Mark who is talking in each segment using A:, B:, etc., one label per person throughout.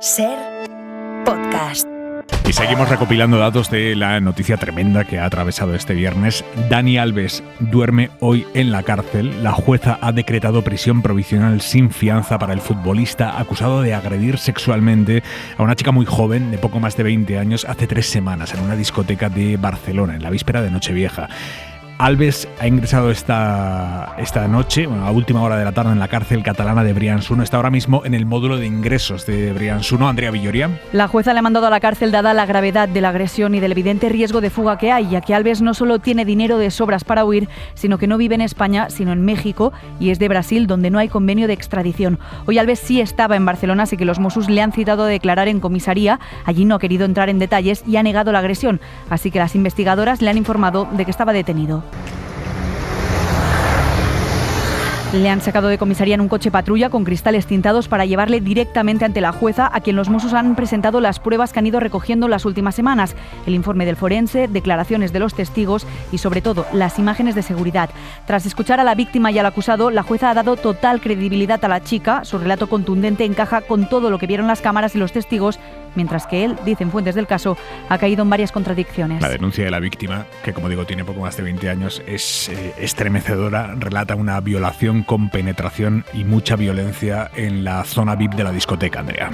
A: Ser podcast.
B: Y seguimos recopilando datos de la noticia tremenda que ha atravesado este viernes. Dani Alves duerme hoy en la cárcel. La jueza ha decretado prisión provisional sin fianza para el futbolista acusado de agredir sexualmente a una chica muy joven, de poco más de 20 años, hace 3 semanas en una discoteca de Barcelona, en la víspera de Nochevieja. Alves ha ingresado esta noche, a última hora de la tarde, en la cárcel catalana de Brians 1. Está ahora mismo en el módulo de ingresos de Brians 1. Andrea Villoria.
C: La jueza le ha mandado a la cárcel dada la gravedad de la agresión y del evidente riesgo de fuga que hay, ya que Alves no solo tiene dinero de sobras para huir, sino que no vive en España, sino en México, y es de Brasil, donde no hay convenio de extradición. Hoy Alves sí estaba en Barcelona, así que los Mossos le han citado a declarar en comisaría. Allí no ha querido entrar en detalles y ha negado la agresión, así que las investigadoras le han informado de que estaba detenido. Le han sacado de comisaría en un coche patrulla con cristales tintados para llevarle directamente ante la jueza, a quien los Mossos han presentado las pruebas que han ido recogiendo las últimas semanas, el informe del forense, declaraciones de los testigos y, sobre todo, las imágenes de seguridad. Tras escuchar a la víctima y al acusado, la jueza ha dado total credibilidad a la chica. Su relato contundente encaja con todo lo que vieron las cámaras y los testigos, mientras que él, dicen fuentes del caso, ha caído en varias contradicciones.
B: La denuncia de la víctima, que como digo tiene poco más de 20 años, es estremecedora. Relata una violación con penetración y mucha violencia en la zona VIP de la discoteca, Andrea.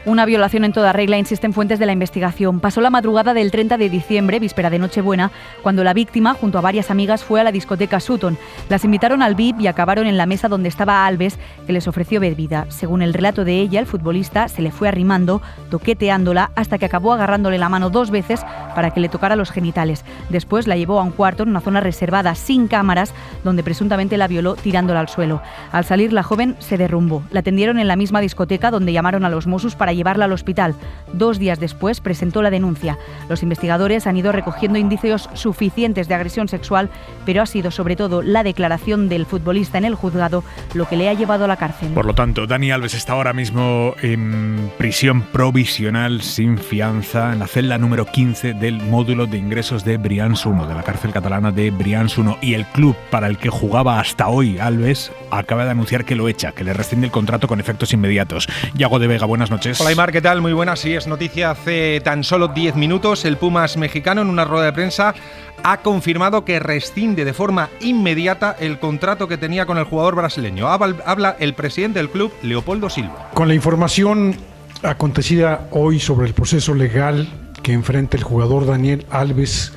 C: Una violación en toda regla, insisten fuentes de la investigación. Pasó la madrugada del 30 de diciembre, víspera de Nochebuena, cuando la víctima, junto a varias amigas, fue a la discoteca Sutton. Las invitaron al VIP y acabaron en la mesa donde estaba Alves, que les ofreció bebida. Según el relato de ella, el futbolista se le fue arrimando, toqueteándola, hasta que acabó agarrándole la mano 2 veces para que le tocara los genitales. Después la llevó a un cuarto en una zona reservada sin cámaras, donde presuntamente la violó tirándola al suelo. Al salir, la joven se derrumbó. La atendieron en la misma discoteca, donde llamaron a los Mossos para llevarla al hospital. 2 días después presentó la denuncia. Los investigadores han ido recogiendo indicios suficientes de agresión sexual, pero ha sido sobre todo la declaración del futbolista en el juzgado lo que le ha llevado a la cárcel.
B: Por lo tanto, Dani Alves está ahora mismo en prisión provisional sin fianza en la celda número 15 del módulo de ingresos de Brians 1, de la cárcel catalana de Brians 1. Y el club para el que jugaba hasta hoy Alves acaba de anunciar que lo echa, que le rescinde el contrato con efectos inmediatos. Yago de Vega, buenas noches.
D: Hola Aymar, ¿qué tal? Muy buenas. Sí, es noticia hace tan solo 10 minutos. El Pumas mexicano, en una rueda de prensa, ha confirmado que rescinde de forma inmediata el contrato que tenía con el jugador brasileño. Habla el presidente del club, Leopoldo Silva.
E: Con la información acontecida hoy sobre el proceso legal que enfrenta el jugador Daniel Alves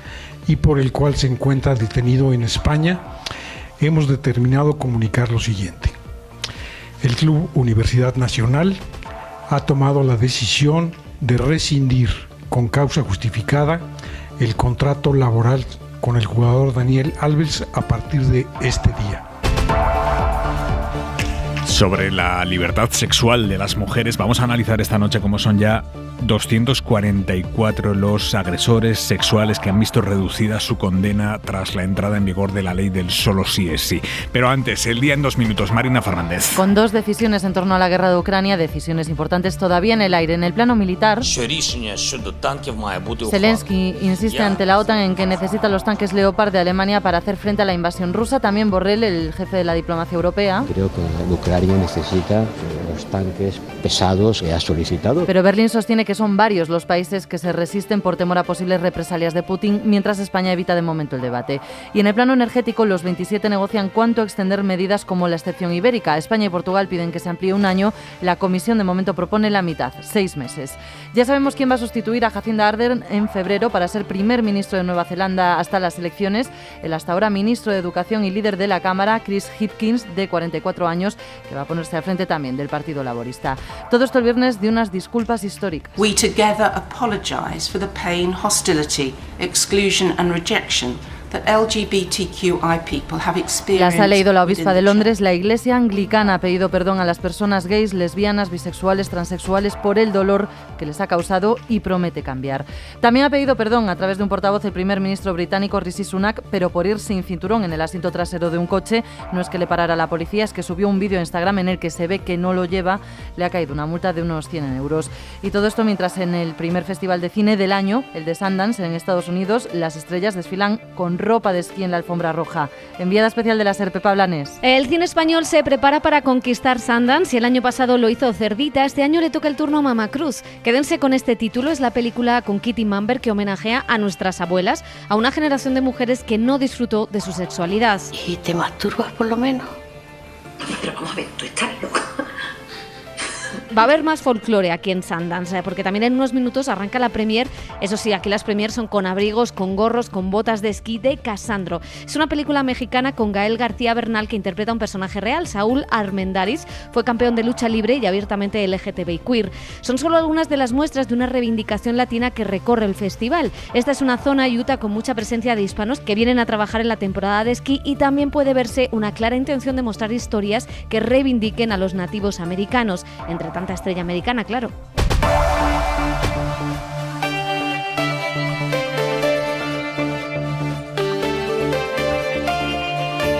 E: y por el cual se encuentra detenido en España, hemos determinado comunicar lo siguiente. El Club Universidad Nacional ha tomado la decisión de rescindir con causa justificada el contrato laboral con el jugador Daniel Alves a partir de este día.
B: Sobre la libertad sexual de las mujeres, vamos a analizar esta noche cómo son ya 244 los agresores sexuales que han visto reducida su condena tras la entrada en vigor de la ley del solo sí es sí. Pero antes, el día en 2 minutos, Marina Fernández.
F: Con 2 decisiones en torno a la guerra de Ucrania, decisiones importantes todavía en el aire. En el plano militar, Zelensky insiste ante la OTAN en que necesita los tanques Leopard de Alemania para hacer frente a la invasión rusa. También Borrell, el jefe de la diplomacia europea.
G: Creo que Ucrania necesita los tanques pesados que ha solicitado.
F: Pero Berlín sostiene que son varios los países que se resisten por temor a posibles represalias de Putin, mientras España evita de momento el debate. Y en el plano energético, los 27 negocian cuánto extender medidas como la excepción ibérica. España y Portugal piden que se amplíe 1 año. La Comisión de momento propone la mitad, 6 meses. Ya sabemos quién va a sustituir a Jacinda Ardern en febrero para ser primer ministro de Nueva Zelanda hasta las elecciones. El hasta ahora ministro de Educación y líder de la Cámara, Chris Hipkins, de 44 años, que va a ponerse al frente también del Partido Laborista. Todo esto el viernes de unas disculpas históricas.
H: We together apologise for the pain, hostility, exclusion and rejection that LGBTQI people have experienced.
F: Las ha leído la obispa de Londres. La Iglesia Anglicana ha pedido perdón a las personas gays, lesbianas, bisexuales, transexuales por el dolor que les ha causado y promete cambiar. También ha pedido perdón a través de un portavoz el primer ministro británico Rishi Sunak, pero por ir sin cinturón en el asiento trasero de un coche. No es que le parara la policía, es que subió un vídeo a Instagram en el que se ve que no lo lleva. Le ha caído una multa de unos 100 euros. Y todo esto mientras en el primer festival de cine del año, el de Sundance en Estados Unidos, las estrellas desfilan con ropa de esquí en la alfombra roja. Enviada especial de la SER, Pepa Blanes.
I: El cine español se prepara para conquistar Sundance y el año pasado lo hizo Cerdita. Este año le toca el turno a Mama Cruz. Quédense con este título, es la película con Kitty Mamber que homenajea a nuestras abuelas, a una generación de mujeres que no disfrutó de su sexualidad.
J: ¿Y te masturbas por lo menos? Pero vamos a ver, tú estás loca.
I: Va a haber más folclore aquí en Sundance, porque también en unos minutos arranca la premier. Eso sí, aquí las premier son con abrigos, con gorros, con botas de esquí de Casandro. Es una película mexicana con Gael García Bernal que interpreta a un personaje real. Saúl Armendáriz fue campeón de lucha libre y abiertamente LGTB y queer. Son solo algunas de las muestras de una reivindicación latina que recorre el festival. Esta es una zona Utah con mucha presencia de hispanos que vienen a trabajar en la temporada de esquí y también puede verse una clara intención de mostrar historias que reivindiquen a los nativos americanos. Entre tanta estrella americana, claro.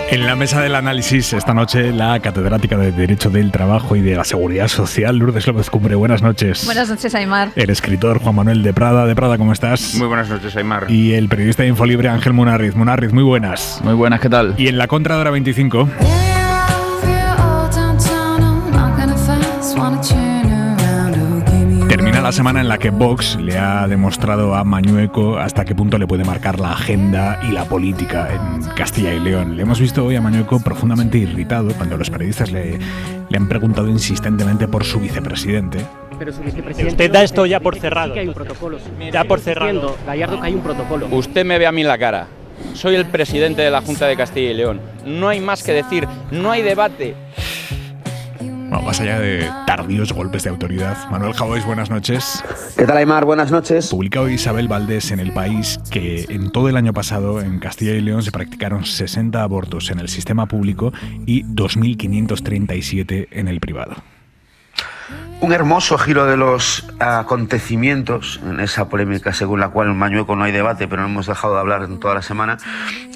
B: En la mesa del análisis esta noche la catedrática de Derecho del Trabajo y de la Seguridad Social, Lourdes López Cumbre. Buenas noches.
K: Buenas noches, Aymar.
B: El escritor Juan Manuel de Prada. De Prada, ¿cómo estás?
L: Muy buenas noches, Aymar.
B: Y el periodista de Infolibre Ángel Munarriz. Munarriz, muy buenas.
L: Muy buenas, ¿qué tal?
B: Y en la contra de Hora 25... termina la semana en la que Vox le ha demostrado a Mañueco hasta qué punto le puede marcar la agenda y la política en Castilla y León. Le hemos visto hoy a Mañueco profundamente irritado cuando los periodistas le han preguntado insistentemente por su vicepresidente.
M: Pero su vicepresidente... Usted da esto ya por cerrado. Que hay un protocolo. Da por cerrado. Gallardo, que hay un protocolo.
L: Usted me ve a mí en la cara. Soy el presidente de la Junta de Castilla y León. No hay más que decir. No hay debate.
B: Bueno, más allá de tardíos golpes de autoridad, Manuel Javois, buenas noches.
N: ¿Qué tal, Aymar? Buenas noches.
B: Publica hoy Isabel Valdés en El País que en todo el año pasado en Castilla y León se practicaron 60 abortos en el sistema público y 2.537 en el privado.
N: Un hermoso giro de los acontecimientos en esa polémica según la cual en Mañueco no hay debate, pero no hemos dejado de hablar en toda la semana,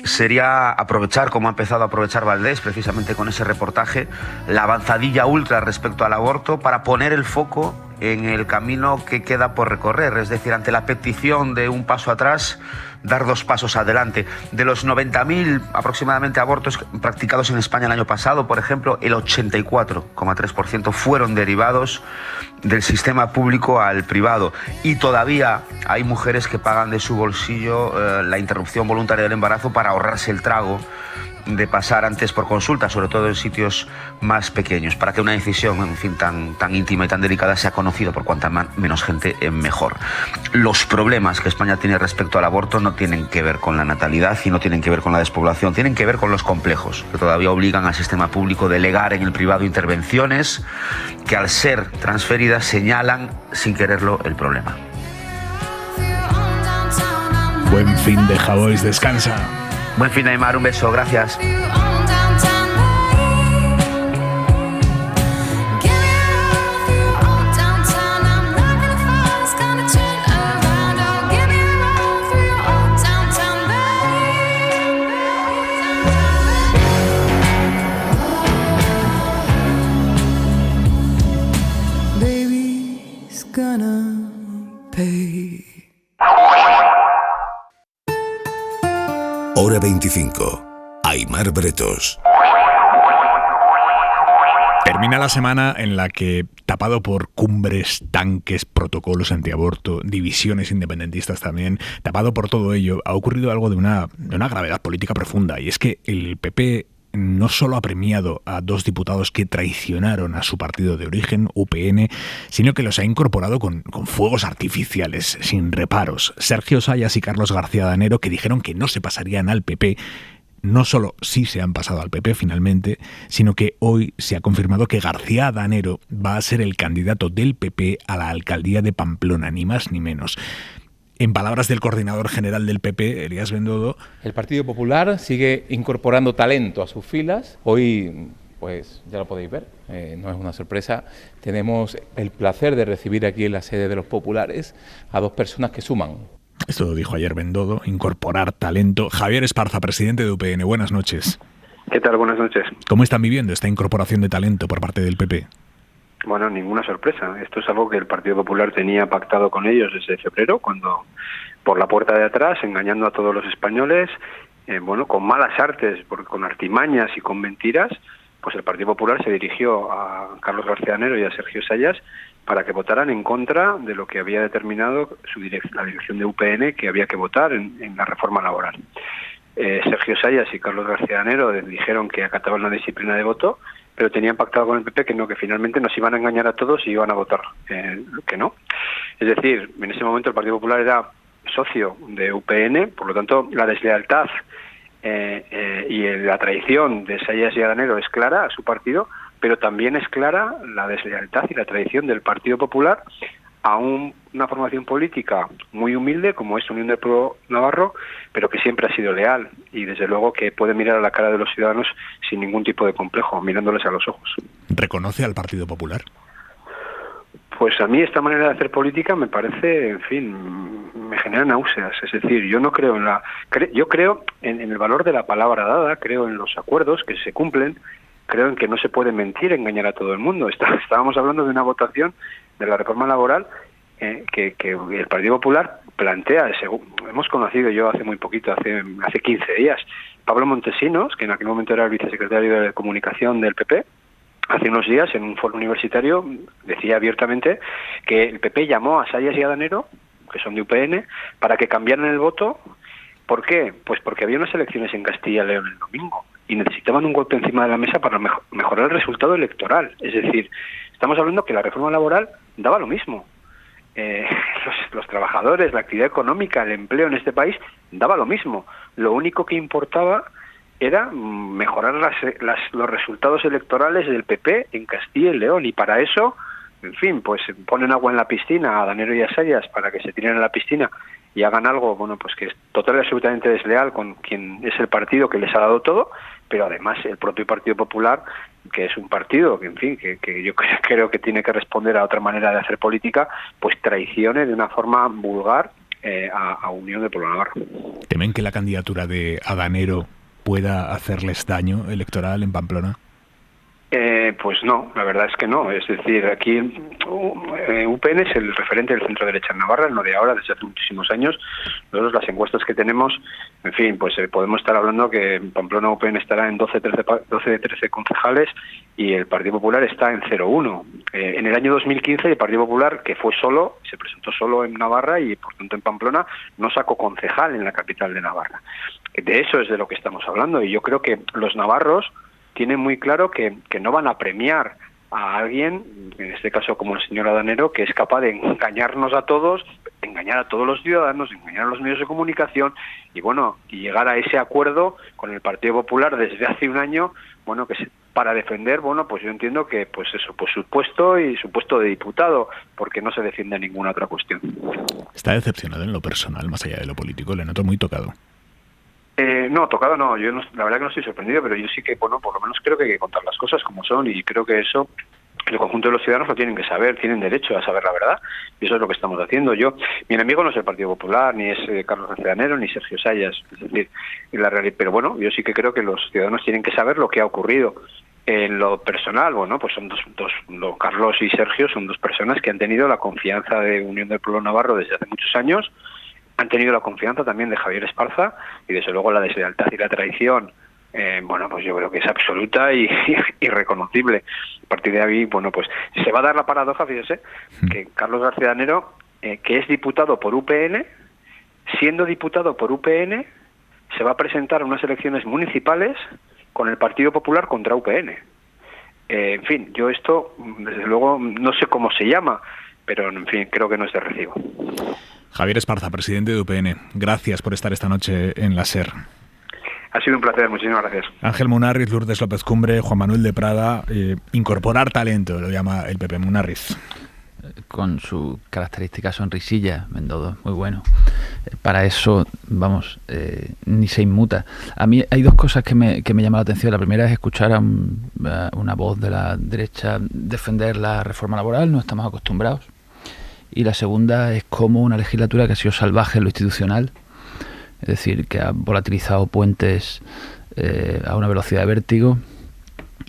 N: sería aprovechar, como ha empezado a aprovechar Valdés, precisamente con ese reportaje, la avanzadilla ultra respecto al aborto para poner el foco en el camino que queda por recorrer, es decir, ante la petición de un paso atrás, dar 2 pasos adelante. De los 90.000 aproximadamente abortos practicados en España el año pasado, por ejemplo, el 84,3% fueron derivados del sistema público al privado. Y todavía hay mujeres que pagan de su bolsillo la interrupción voluntaria del embarazo para ahorrarse el trago de pasar antes por consulta, sobre todo en sitios más pequeños, para que una decisión, en fin, tan íntima y tan delicada sea conocida por cuanta menos gente mejor. Los problemas que España tiene respecto al aborto no tienen que ver con la natalidad y no tienen que ver con la despoblación, tienen que ver con los complejos, que todavía obligan al sistema público a delegar en el privado intervenciones que al ser transferidas señalan sin quererlo el problema.
B: Buen fin de Javois, descansa.
N: Buen fin de Aymar, un beso, gracias.
O: Hora 25. Aymar Bretos.
B: Termina la semana en la que, tapado por cumbres, tanques, protocolos antiaborto, divisiones independentistas también, tapado por todo ello, ha ocurrido algo de una gravedad política profunda, y es que el PP no solo ha premiado a 2 diputados que traicionaron a su partido de origen, UPN, sino que los ha incorporado con fuegos artificiales, sin reparos. Sergio Sayas y Carlos García Danero, que dijeron que no se pasarían al PP, no solo sí se han pasado al PP finalmente, sino que hoy se ha confirmado que García Danero va a ser el candidato del PP a la alcaldía de Pamplona, ni más ni menos. En palabras del coordinador general del PP, Elías Bendodo,
P: el Partido Popular sigue incorporando talento a sus filas. Hoy, pues ya lo podéis ver, no es una sorpresa. Tenemos el placer de recibir aquí en la sede de los populares a 2 personas que suman.
B: Esto lo dijo ayer Bendodo, incorporar talento. Javier Esparza, presidente de UPN, buenas noches.
Q: ¿Qué tal? Buenas noches.
B: ¿Cómo están viviendo esta incorporación de talento por parte del PP?
Q: Bueno, ninguna sorpresa. Esto es algo que el Partido Popular tenía pactado con ellos desde febrero, cuando por la puerta de atrás, engañando a todos los españoles, con malas artes, con artimañas y con mentiras, pues el Partido Popular se dirigió a Carlos García Danero y a Sergio Sayas para que votaran en contra de lo que había determinado la dirección de UPN que había que votar en la reforma laboral. Sergio Sayas y Carlos García Danero dijeron que acataban la disciplina de voto, pero tenían pactado con el PP que finalmente nos iban a engañar a todos y iban a votar que no. Es decir, en ese momento el Partido Popular era socio de UPN, por lo tanto la deslealtad y la traición de Sayas y Danero es clara a su partido, pero también es clara la deslealtad y la traición del Partido Popular a una formación política muy humilde como es Unión del Pueblo Navarro, pero que siempre ha sido leal y desde luego que puede mirar a la cara de los ciudadanos sin ningún tipo de complejo, mirándoles a los ojos.
B: ¿Reconoce al Partido Popular?
Q: Pues a mí esta manera de hacer política me parece, en fin, me genera náuseas. Es decir, yo no creo yo creo en el valor de la palabra dada, creo en los acuerdos que se cumplen, creo en que no se puede mentir, engañar a todo el mundo. Estábamos hablando de una votación de la reforma laboral que el Partido Popular plantea. Hemos conocido yo hace muy poquito, hace 15 días, Pablo Montesinos, que en aquel momento era el vicesecretario de Comunicación del PP, hace unos días en un foro universitario decía abiertamente que el PP llamó a Sayas y a Danero, que son de UPN, para que cambiaran el voto. ¿Por qué? Pues porque había unas elecciones en Castilla y León el domingo y necesitaban un golpe encima de la mesa para mejorar el resultado electoral. Es decir, estamos hablando que la reforma laboral daba lo mismo. Los trabajadores, la actividad económica, el empleo en este país daba lo mismo. Lo único que importaba era mejorar los resultados electorales del PP en Castilla y León, y para eso, en fin, pues ponen agua en la piscina a Danero y a Sayas para que se tiren a la piscina y hagan algo, bueno, pues que es total y absolutamente desleal con quien es el partido que les ha dado todo, pero además el propio Partido Popular, que es un partido que, en fin, que yo creo que tiene que responder a otra manera de hacer política, pues traicione de una forma vulgar a Unión del Pueblo Navarro.
B: ¿Temen que la candidatura de Danero pueda hacerles daño electoral en Pamplona?
Q: Pues no, la verdad es que no. Es decir, aquí UPN es el referente del centro derecha en Navarra, no de ahora, desde hace muchísimos años. Nosotros las encuestas que tenemos, en fin, pues podemos estar hablando que en Pamplona UPN estará en 12 de 13 concejales y el Partido Popular está en 0,1. En el año 2015 el Partido Popular, que fue solo, se presentó solo en Navarra y por tanto en Pamplona, no sacó concejal en la capital de Navarra. De eso es de lo que estamos hablando, y yo creo que los navarros tienen muy claro que no van a premiar a alguien, en este caso como el señor Danero, que es capaz de engañarnos a todos, engañar a todos los ciudadanos, engañar a los medios de comunicación y llegar a ese acuerdo con el Partido Popular desde hace un año, para defender, pues yo entiendo que pues su puesto y su puesto de diputado, porque no se defiende ninguna otra cuestión.
B: ¿Está decepcionado en lo personal, más allá de lo político? Le noto muy tocado.
Q: No, tocado no, yo la verdad que no estoy sorprendido, pero yo sí que, por lo menos creo que hay que contar las cosas como son, y creo que eso el conjunto de los ciudadanos lo tienen que saber, tienen derecho a saber la verdad, y eso es lo que estamos haciendo. Mi enemigo no es el Partido Popular, ni es Carlos García Danero, ni Sergio Sayas, es decir, en la realidad, pero yo sí que creo que los ciudadanos tienen que saber lo que ha ocurrido. En lo personal, pues son Carlos y Sergio son dos personas que han tenido la confianza de Unión del Pueblo Navarro desde hace muchos años. Han tenido la confianza también de Javier Esparza, y desde luego la deslealtad y la traición, pues yo creo que es absoluta y irreconocible. A partir de ahí, pues se va a dar la paradoja, fíjese, que Carlos García Danero, que es diputado por UPN, siendo diputado por UPN, se va a presentar a unas elecciones municipales con el Partido Popular contra UPN. En fin, yo esto, desde luego, no sé cómo se llama, pero en fin, creo que no es de recibo.
B: Javier Esparza, presidente de UPN, gracias por estar esta noche en la SER.
Q: Ha sido un placer, muchísimas gracias.
B: Ángel Munarriz, Lourdes López Cumbre, Juan Manuel de Prada, incorporar talento, lo llama el PP. Munarriz.
K: Con su característica sonrisilla, Mendoza, muy bueno. Para eso, ni se inmuta. A mí hay dos cosas que me llaman la atención. La primera es escuchar a una voz de la derecha defender la reforma laboral, no estamos acostumbrados. Y la segunda es cómo una legislatura que ha sido salvaje en lo institucional, es decir, que ha volatilizado puentes a una velocidad de vértigo,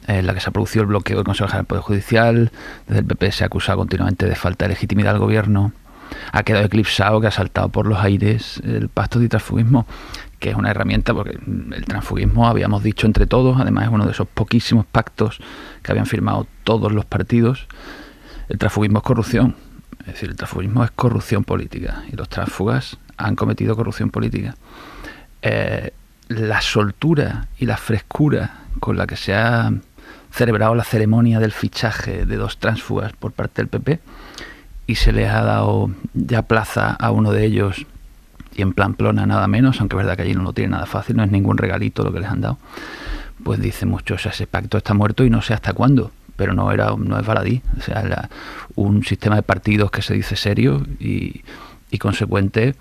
K: en la que se ha producido el bloqueo del Consejo General del Poder Judicial, desde el PP se ha acusado continuamente de falta de legitimidad al gobierno, ha quedado eclipsado, que ha saltado por los aires el pacto de transfugismo, que es una herramienta, porque el transfugismo, habíamos dicho entre todos, además es uno de esos poquísimos pactos que habían firmado todos los partidos. El transfugismo es corrupción, es decir, el transfugismo es corrupción política y los tránsfugas han cometido corrupción política. La soltura y la frescura con la que se ha celebrado la ceremonia del fichaje de 2 tránsfugas por parte del PP y se les ha dado ya plaza a uno de ellos, y en Pamplona nada menos, aunque es verdad que allí no lo tiene nada fácil, no es ningún regalito lo que les han dado, pues dice mucho, o sea, ese pacto está muerto y no sé hasta cuándo, pero no es baladí, o sea, un sistema de partidos que se dice serio y consecuente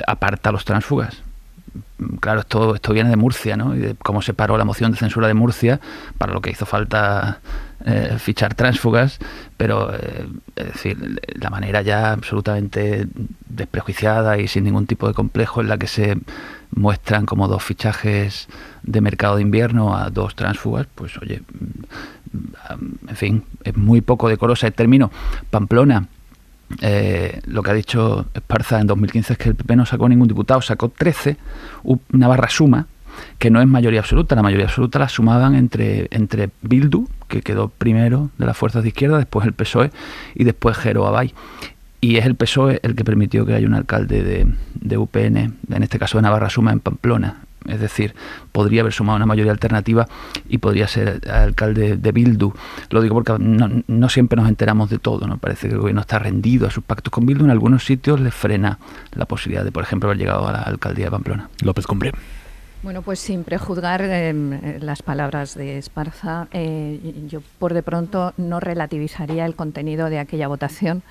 K: aparta a los tránsfugas. Claro, esto viene de Murcia, ¿no? Y de cómo se paró la moción de censura de Murcia, para lo que hizo falta fichar tránsfugas, pero es decir, la manera ya absolutamente desprejuiciada y sin ningún tipo de complejo en la que se muestran como 2 fichajes de mercado de invierno a 2 tránsfugas, pues oye, en fin, es muy poco decorosa. Y termino, Pamplona. Lo que ha dicho Esparza en 2015 es que el PP no sacó ningún diputado, sacó 13, una barra suma, que no es mayoría absoluta. La mayoría absoluta la sumaban entre Bildu, que quedó primero de las fuerzas de izquierda, después el PSOE y después Jero Abay. Y es el PSOE el que permitió que haya un alcalde de UPN, en este caso de Navarra Suma, en Pamplona. Es decir, podría haber sumado una mayoría alternativa y podría ser alcalde de Bildu. Lo digo porque no siempre nos enteramos de todo, ¿no? Parece que el gobierno está rendido a sus pactos con Bildu. En algunos sitios les frena la posibilidad de, por ejemplo, haber llegado a la alcaldía de Pamplona.
B: López Cumbre.
R: Bueno, pues sin prejuzgar las palabras de Esparza, yo por de pronto no relativizaría el contenido de aquella votación,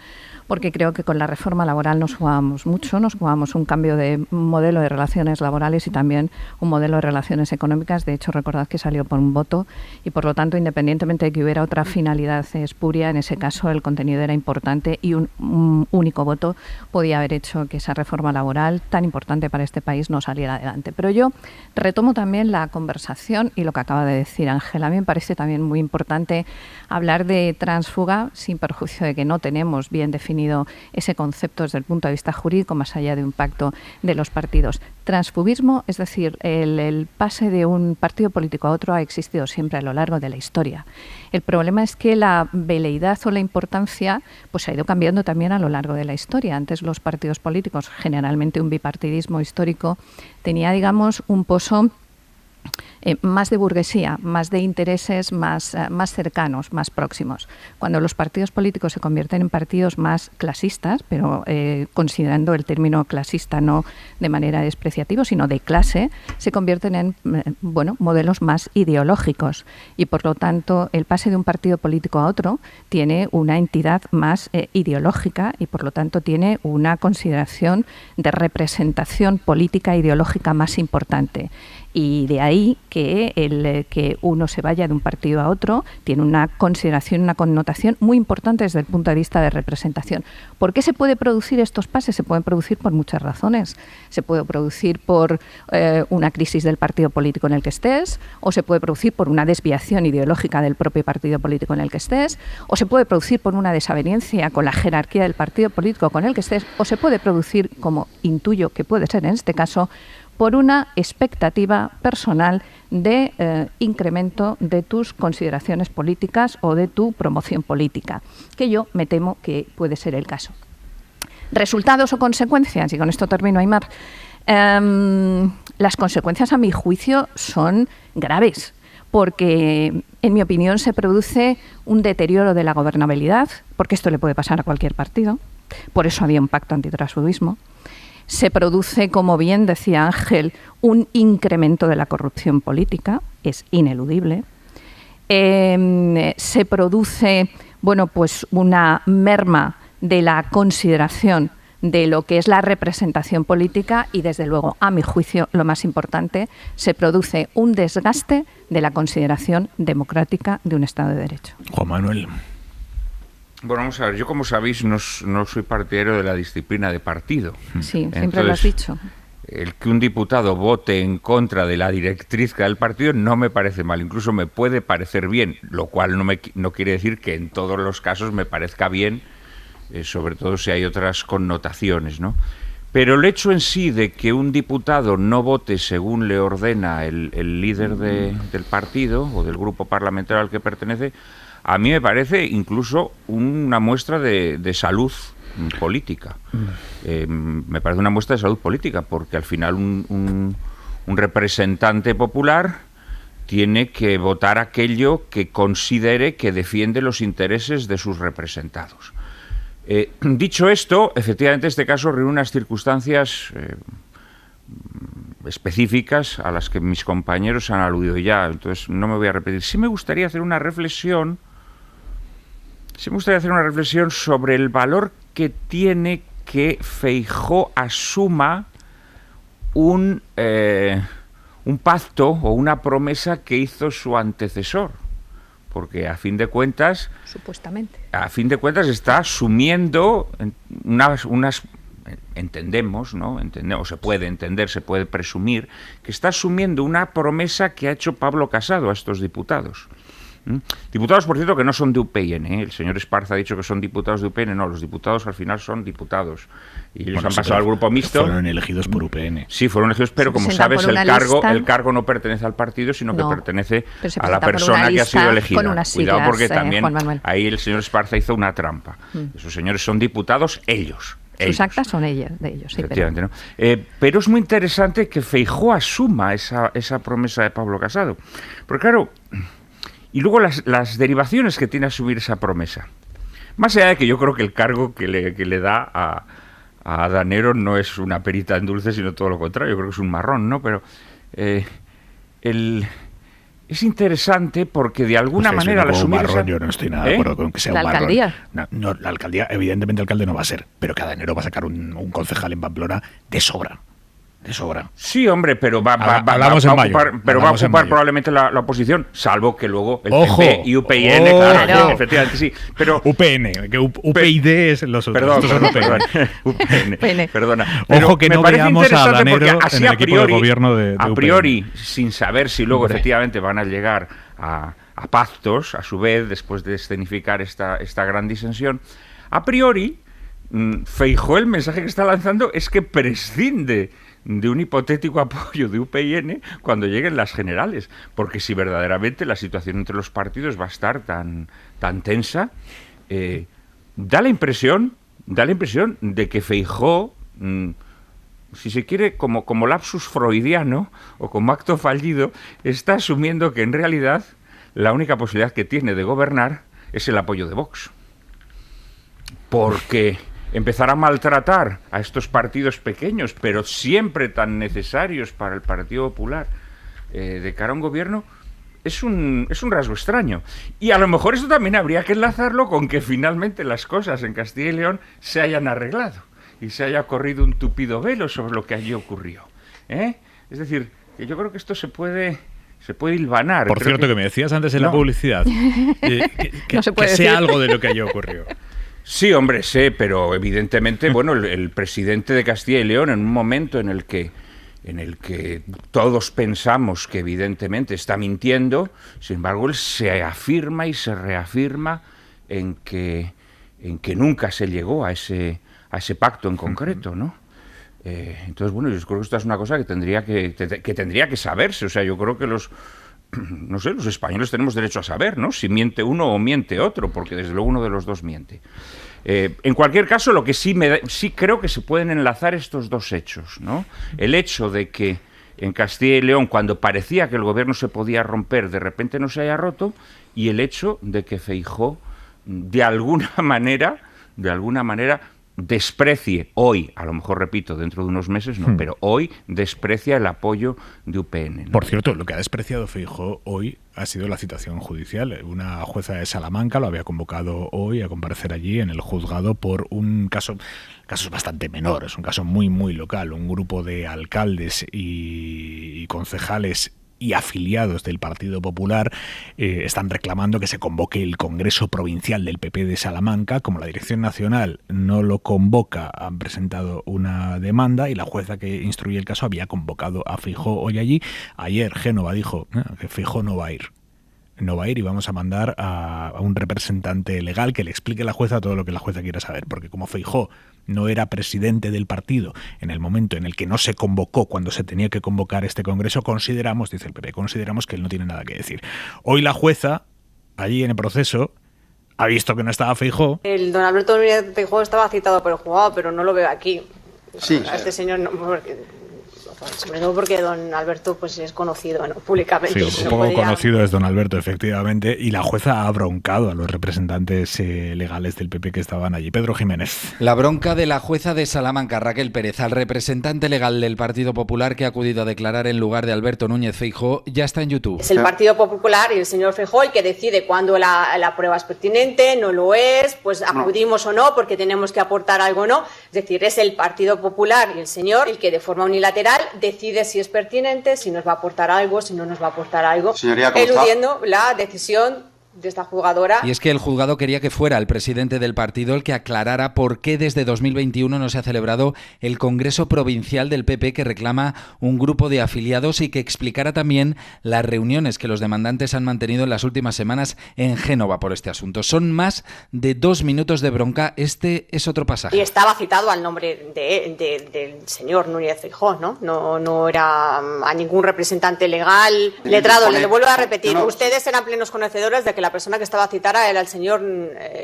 R: porque creo que con la reforma laboral nos jugábamos mucho, nos jugábamos un cambio de modelo de relaciones laborales y también un modelo de relaciones económicas. De hecho, recordad que salió por un voto y, por lo tanto, independientemente de que hubiera otra finalidad espuria, en ese caso el contenido era importante y un único voto podía haber hecho que esa reforma laboral tan importante para este país no saliera adelante. Pero yo retomo también la conversación y lo que acaba de decir Ángela. A mí me parece también muy importante hablar de tránsfuga sin perjuicio de que no tenemos bien definido ese concepto desde el punto de vista jurídico, más allá de un pacto de los partidos. Transfugismo, es decir, el pase de un partido político a otro ha existido siempre a lo largo de la historia. El problema es que la veleidad o la importancia pues ha ido cambiando también a lo largo de la historia. Antes los partidos políticos, generalmente un bipartidismo histórico, tenía, digamos, un pozo más de burguesía, más de intereses más cercanos, más próximos. Cuando los partidos políticos se convierten en partidos más clasistas, pero considerando el término clasista no de manera despreciativa, sino de clase, se convierten en modelos más ideológicos y, por lo tanto, el pase de un partido político a otro tiene una entidad más ideológica y, por lo tanto, tiene una consideración de representación política e ideológica más importante. Y de ahí que que uno se vaya de un partido a otro tiene una consideración, una connotación muy importante desde el punto de vista de representación. ¿Por qué se puede producir estos pases? Se pueden producir por muchas razones. Se puede producir por una crisis del partido político en el que estés, o se puede producir por una desviación ideológica del propio partido político en el que estés, o se puede producir por una desaveniencia con la jerarquía del partido político con el que estés, o se puede producir, como intuyo que puede ser en este caso, por una expectativa personal de incremento de tus consideraciones políticas o de tu promoción política, que yo me temo que puede ser el caso. Resultados o consecuencias, y con esto termino, Aimar. Las consecuencias, a mi juicio, son graves, porque, en mi opinión, se produce un deterioro de la gobernabilidad, porque esto le puede pasar a cualquier partido, por eso había un pacto antitransfugismo. Se produce, como bien decía Ángel, un incremento de la corrupción política, es ineludible. Se produce, pues una merma de la consideración de lo que es la representación política y, desde luego, a mi juicio, lo más importante, se produce un desgaste de la consideración democrática de un Estado de Derecho.
B: Juan Manuel.
S: Bueno, vamos a ver, yo como sabéis no soy partidario de la disciplina de partido.
R: Sí, siempre lo has dicho.
S: El que un diputado vote en contra de la directriz del partido no me parece mal, incluso me puede parecer bien, lo cual no quiere decir que en todos los casos me parezca bien, sobre todo si hay otras connotaciones, ¿no? Pero el hecho en sí de que un diputado no vote según le ordena el líder del partido o del grupo parlamentario al que pertenece, a mí me parece incluso una muestra de salud política. Me parece una muestra de salud política, porque al final un representante popular tiene que votar aquello que considere que defiende los intereses de sus representados. Dicho esto, efectivamente este caso reúne unas circunstancias específicas a las que mis compañeros han aludido ya, entonces no me voy a repetir. Sí me gustaría hacer una reflexión sobre el valor que tiene que Feijóo asuma un pacto o una promesa que hizo su antecesor. Porque a fin de cuentas...
R: Supuestamente.
S: A fin de cuentas está asumiendo unas entendemos, ¿no? Entendemos, se puede entender, se puede presumir, que está asumiendo una promesa que ha hecho Pablo Casado a estos diputados. Diputados, por cierto, que no son de UPN, ¿eh? El señor Esparza ha dicho que son diputados de UPN, no, los diputados al final son diputados. Y ellos han pasado al grupo mixto.
B: Fueron elegidos por UPN.
S: Sí, fueron elegidos, pero como sabes, el cargo no pertenece al partido, sino que pertenece a la persona que ha sido elegida.
R: Con unas siglas,
S: cuidado, porque también
R: Juan Manuel.
S: ahí el señor Esparza hizo una trampa. Esos señores son diputados, ellos.
R: Sus actas son de ellos, sí.
S: Efectivamente, ¿no? Pero es muy interesante que Feijóo asuma esa promesa de Pablo Casado. Porque claro... Y luego las derivaciones que tiene asumir esa promesa. Más allá de que yo creo que el cargo que le da a Danero no es una perita en dulce, sino todo lo contrario, yo creo que es un marrón, ¿no? Pero es interesante porque de alguna manera al asumir
B: marrón, yo no estoy nada de acuerdo con que sea un marrón.
R: ¿La alcaldía?
B: No, la alcaldía, evidentemente alcalde no va a ser, pero cada enero va a sacar un concejal en Pamplona de sobra. De sobra.
S: Sí, hombre, pero va a ocupar probablemente la oposición, salvo que luego el PP y UPN, claro, efectivamente sí. Pero
B: UPN, que UPyD es los otros.
S: Perdona.
B: Ojo que no veamos a Danero en el equipo de gobierno de UPN.
S: A priori, sin saber si luego efectivamente van a llegar a pactos, a su vez, después de escenificar esta gran disensión, a priori, Feijóo el mensaje que está lanzando es que prescinde de un hipotético apoyo de UPN cuando lleguen las generales, porque si verdaderamente la situación entre los partidos va a estar tan tensa, da la impresión de que Feijóo, si se quiere, como lapsus freudiano o como acto fallido, está asumiendo que en realidad la única posibilidad que tiene de gobernar es el apoyo de Vox. Porque empezar a maltratar a estos partidos pequeños, pero siempre tan necesarios para el Partido Popular, de cara a un gobierno, es un rasgo extraño. Y a lo mejor esto también habría que enlazarlo con que finalmente las cosas en Castilla y León se hayan arreglado y se haya corrido un tupido velo sobre lo que allí ocurrió. Es decir, que yo creo que esto se puede hilvanar.
B: Por cierto, que me decías antes en la publicidad que sea algo de lo que allí ocurrió.
S: Sí, hombre, sé, pero evidentemente, bueno, el presidente de Castilla y León, en un momento en el que todos pensamos que evidentemente está mintiendo, sin embargo, él se afirma y se reafirma en que nunca se llegó a ese pacto en concreto, ¿no? Entonces, bueno, yo creo que esta es una cosa que tendría que saberse. O sea, yo creo que los españoles tenemos derecho a saber, ¿no? Si miente uno o miente otro, porque desde luego uno de los dos miente. En cualquier caso, lo que sí creo que se pueden enlazar estos dos hechos, ¿no? El hecho de que en Castilla y León, cuando parecía que el gobierno se podía romper, de repente no se haya roto, y el hecho de que Feijóo, de alguna manera, desprecie hoy, a lo mejor repito, dentro de unos meses no, pero hoy desprecia el apoyo de UPN, ¿no?
B: Por cierto, lo que ha despreciado Feijóo hoy ha sido la citación judicial. Una jueza de Salamanca lo había convocado hoy a comparecer allí en el juzgado por un caso es bastante menor, es un caso muy, muy local. Un grupo de alcaldes y concejales y afiliados del Partido Popular están reclamando que se convoque el Congreso Provincial del PP de Salamanca. Como la Dirección Nacional no lo convoca, han presentado una demanda y la jueza que instruye el caso había convocado a Feijóo hoy allí. Ayer Génova dijo que Feijóo no va a ir. No va a ir y vamos a mandar a un representante legal que le explique a la jueza todo lo que la jueza quiera saber, porque como Feijóo no era presidente del partido en el momento en el que no se convocó cuando se tenía que convocar este congreso, consideramos, dice el PP, consideramos que él no tiene nada que decir. Hoy la jueza, allí en el proceso, ha visto que no estaba Feijóo.
T: El don Alberto Núñez Feijóo estaba citado por el juzgado, pero no lo veo aquí.
U: Sí.
T: A este señor no, sobre todo porque don Alberto pues es conocido, ¿no?, públicamente.
B: Sí, un poco conocido es don Alberto, efectivamente, y la jueza ha broncado a los representantes legales del PP que estaban allí. Pedro Jiménez.
V: La bronca de la jueza de Salamanca, Raquel Pérez, al representante legal del Partido Popular que ha acudido a declarar en lugar de Alberto Núñez Feijóo, ya está en YouTube.
T: Es el Partido Popular y el señor Feijóo el que decide cuándo la prueba es pertinente, no lo es, pues acudimos o no porque tenemos que aportar algo o no. Es decir, es el Partido Popular y el señor el que de forma unilateral decide si es pertinente, si nos va a aportar algo, si no nos va a aportar algo,
U: Señoría,
T: eludiendo la decisión de esta juzgadora.
V: Y es que el juzgado quería que fuera el presidente del partido el que aclarara por qué desde 2021 no se ha celebrado el Congreso Provincial del PP que reclama un grupo de afiliados y que explicara también las reuniones que los demandantes han mantenido en las últimas semanas en Génova por este asunto. Son más de 2 minutos de bronca. Este es otro pasaje.
T: Y estaba citado al nombre del señor Núñez Feijóo, ¿no? No era a ningún representante legal, letrado. Le vuelvo a repetir, ustedes eran plenos conocedores de que la persona que estaba citada era el señor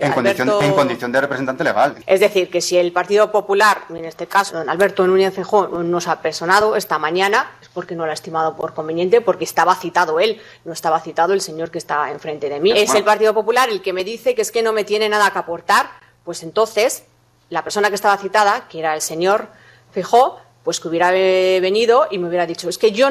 T: Alberto...
U: En condición de representante legal.
T: Es decir, que si el Partido Popular, en este caso don Alberto Núñez Feijóo, nos ha personado esta mañana, es porque no lo ha estimado por conveniente, porque estaba citado él, no estaba citado el señor que está enfrente de mí. Es el Partido Popular el que me dice que es que no me tiene nada que aportar, pues entonces la persona que estaba citada, que era el señor Feijóo, pues que hubiera venido y me hubiera dicho, es que yo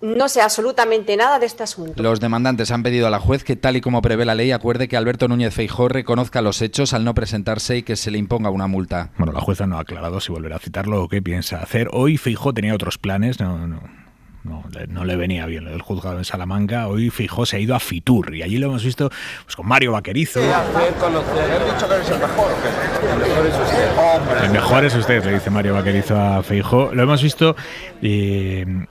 T: no sé absolutamente nada de este asunto.
V: Los demandantes han pedido a la juez que, tal y como prevé la ley, acuerde que Alberto Núñez Feijóo reconozca los hechos al no presentarse y que se le imponga una multa.
B: Bueno, la jueza no ha aclarado si volverá a citarlo o qué piensa hacer. Hoy Feijóo tenía otros planes, no le venía bien el juzgado en Salamanca. Hoy Feijóo se ha ido a Fitur y allí lo hemos visto pues, con Mario Vaquerizo.
U: ¿Qué hacer conocer? ¿He dicho que eres el mejor o qué? El mejor es usted. Hombre.
B: El mejor es usted, le dice Mario Vaquerizo a Feijóo. Lo hemos visto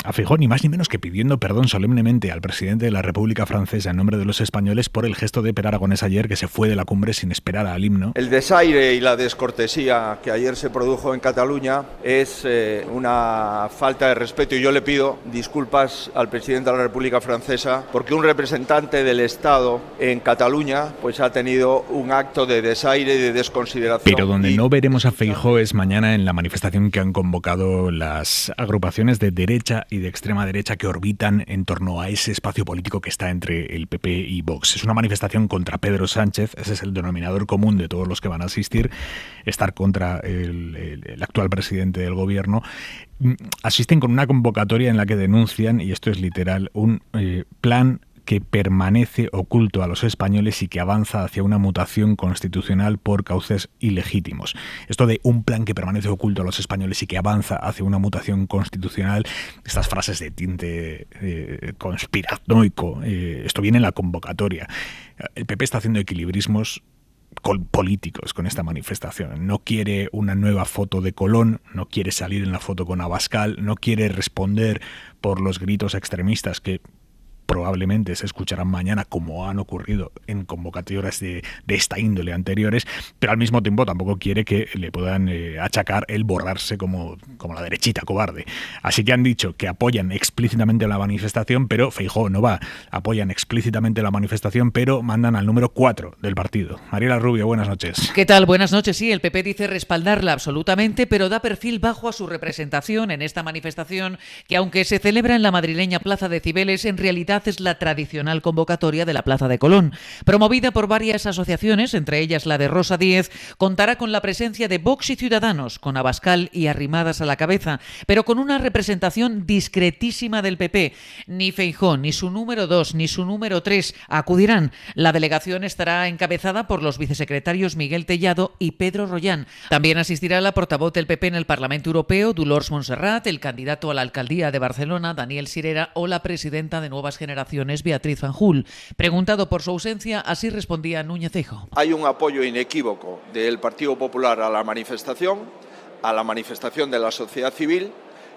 B: a Feijóo ni más ni menos que pidiendo perdón solemnemente al presidente de la República Francesa en nombre de los españoles por el gesto de Per Aragonés ayer, que se fue de la cumbre sin esperar al himno.
W: El desaire y la descortesía que ayer se produjo en Cataluña es una falta de respeto y yo le pido disculpas al presidente de la República Francesa porque un representante del Estado en Cataluña pues ha tenido un acto de desaire y de desconsideración.
B: Pero donde no veremos a Feijóo es mañana en la manifestación que han convocado las agrupaciones de derecha y de extrema derecha que orbitan en torno a ese espacio político que está entre el PP y Vox. Es una manifestación contra Pedro Sánchez, ese es el denominador común de todos los que van a asistir, estar contra el actual presidente del gobierno. Asisten con una convocatoria en la que denuncian, y esto es literal, un plan que permanece oculto a los españoles y que avanza hacia una mutación constitucional por cauces ilegítimos. Esto de un plan que permanece oculto a los españoles y que avanza hacia una mutación constitucional, estas frases de tinte conspiranoico, esto viene en la convocatoria. El PP está haciendo equilibrismos políticos con esta manifestación. No quiere una nueva foto de Colón, no quiere salir en la foto con Abascal, no quiere responder por los gritos extremistas que probablemente se escucharán mañana, como han ocurrido en convocatorias de esta índole anteriores, pero al mismo tiempo tampoco quiere que le puedan achacar el borrarse como la derechita cobarde. Así que han dicho que apoyan explícitamente la manifestación, pero Feijóo no va. Apoyan explícitamente la manifestación, pero mandan al número 4 del partido. Mariela Rubio, buenas noches.
X: ¿Qué tal? Buenas noches. Sí, el PP dice respaldarla absolutamente, pero da perfil bajo a su representación en esta manifestación, que aunque se celebra en la madrileña Plaza de Cibeles, en realidad es la tradicional convocatoria de la Plaza de Colón. Promovida por varias asociaciones, entre ellas la de Rosa Díez, contará con la presencia de Vox y Ciudadanos, con Abascal y Arrimadas a la cabeza, pero con una representación discretísima del PP. Ni Feijóo, ni su número 2, ni su número 3 acudirán. La delegación estará encabezada por los vicesecretarios Miguel Tellado y Pedro Rollán. También asistirá la portavoz del PP en el Parlamento Europeo, Dolors Montserrat, el candidato a la alcaldía de Barcelona, Daniel Sirera, o la presidenta de Nuevas Generaciones, Beatriz Fanjul. Preguntado por su ausencia, así respondía Núñez Feijóo.
W: Hay un apoyo inequívoco del Partido Popular a la manifestación de la sociedad civil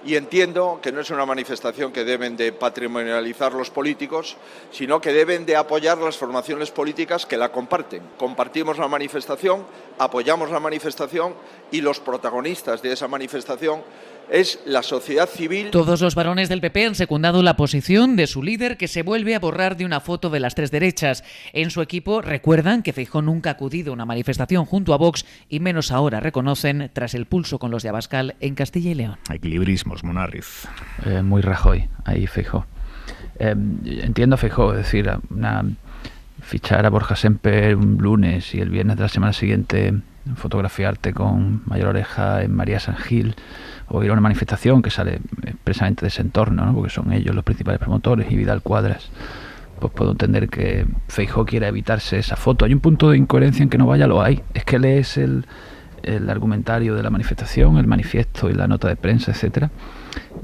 W: y entiendo que no es una manifestación que deben de patrimonializar los políticos, sino que deben de apoyar las formaciones políticas que la comparten. Compartimos la manifestación, apoyamos la manifestación y los protagonistas de esa manifestación es la sociedad civil.
X: Todos los varones del PP han secundado la posición de su líder, que se vuelve a borrar de una foto de las tres derechas. En su equipo recuerdan que Feijóo nunca ha acudido a una manifestación junto a Vox y menos ahora, reconocen, tras el pulso con los de Abascal en Castilla y León.
B: Equilibrismos, Munarriz.
K: Muy Rajoy, ahí Feijóo. Entiendo a Feijóo, es decir, fichar a Borja Semper un lunes y el viernes de la semana siguiente fotografiarte con Mayor Oreja en María San Gil, o ir a una manifestación que sale expresamente de ese entorno, ¿no? Porque son ellos los principales promotores y Vidal Cuadras. Pues puedo entender que Feijóo quiera evitarse esa foto. Hay un punto de incoherencia en que no vaya, lo hay. Es que lees el argumentario de la manifestación, el manifiesto y la nota de prensa, etcétera,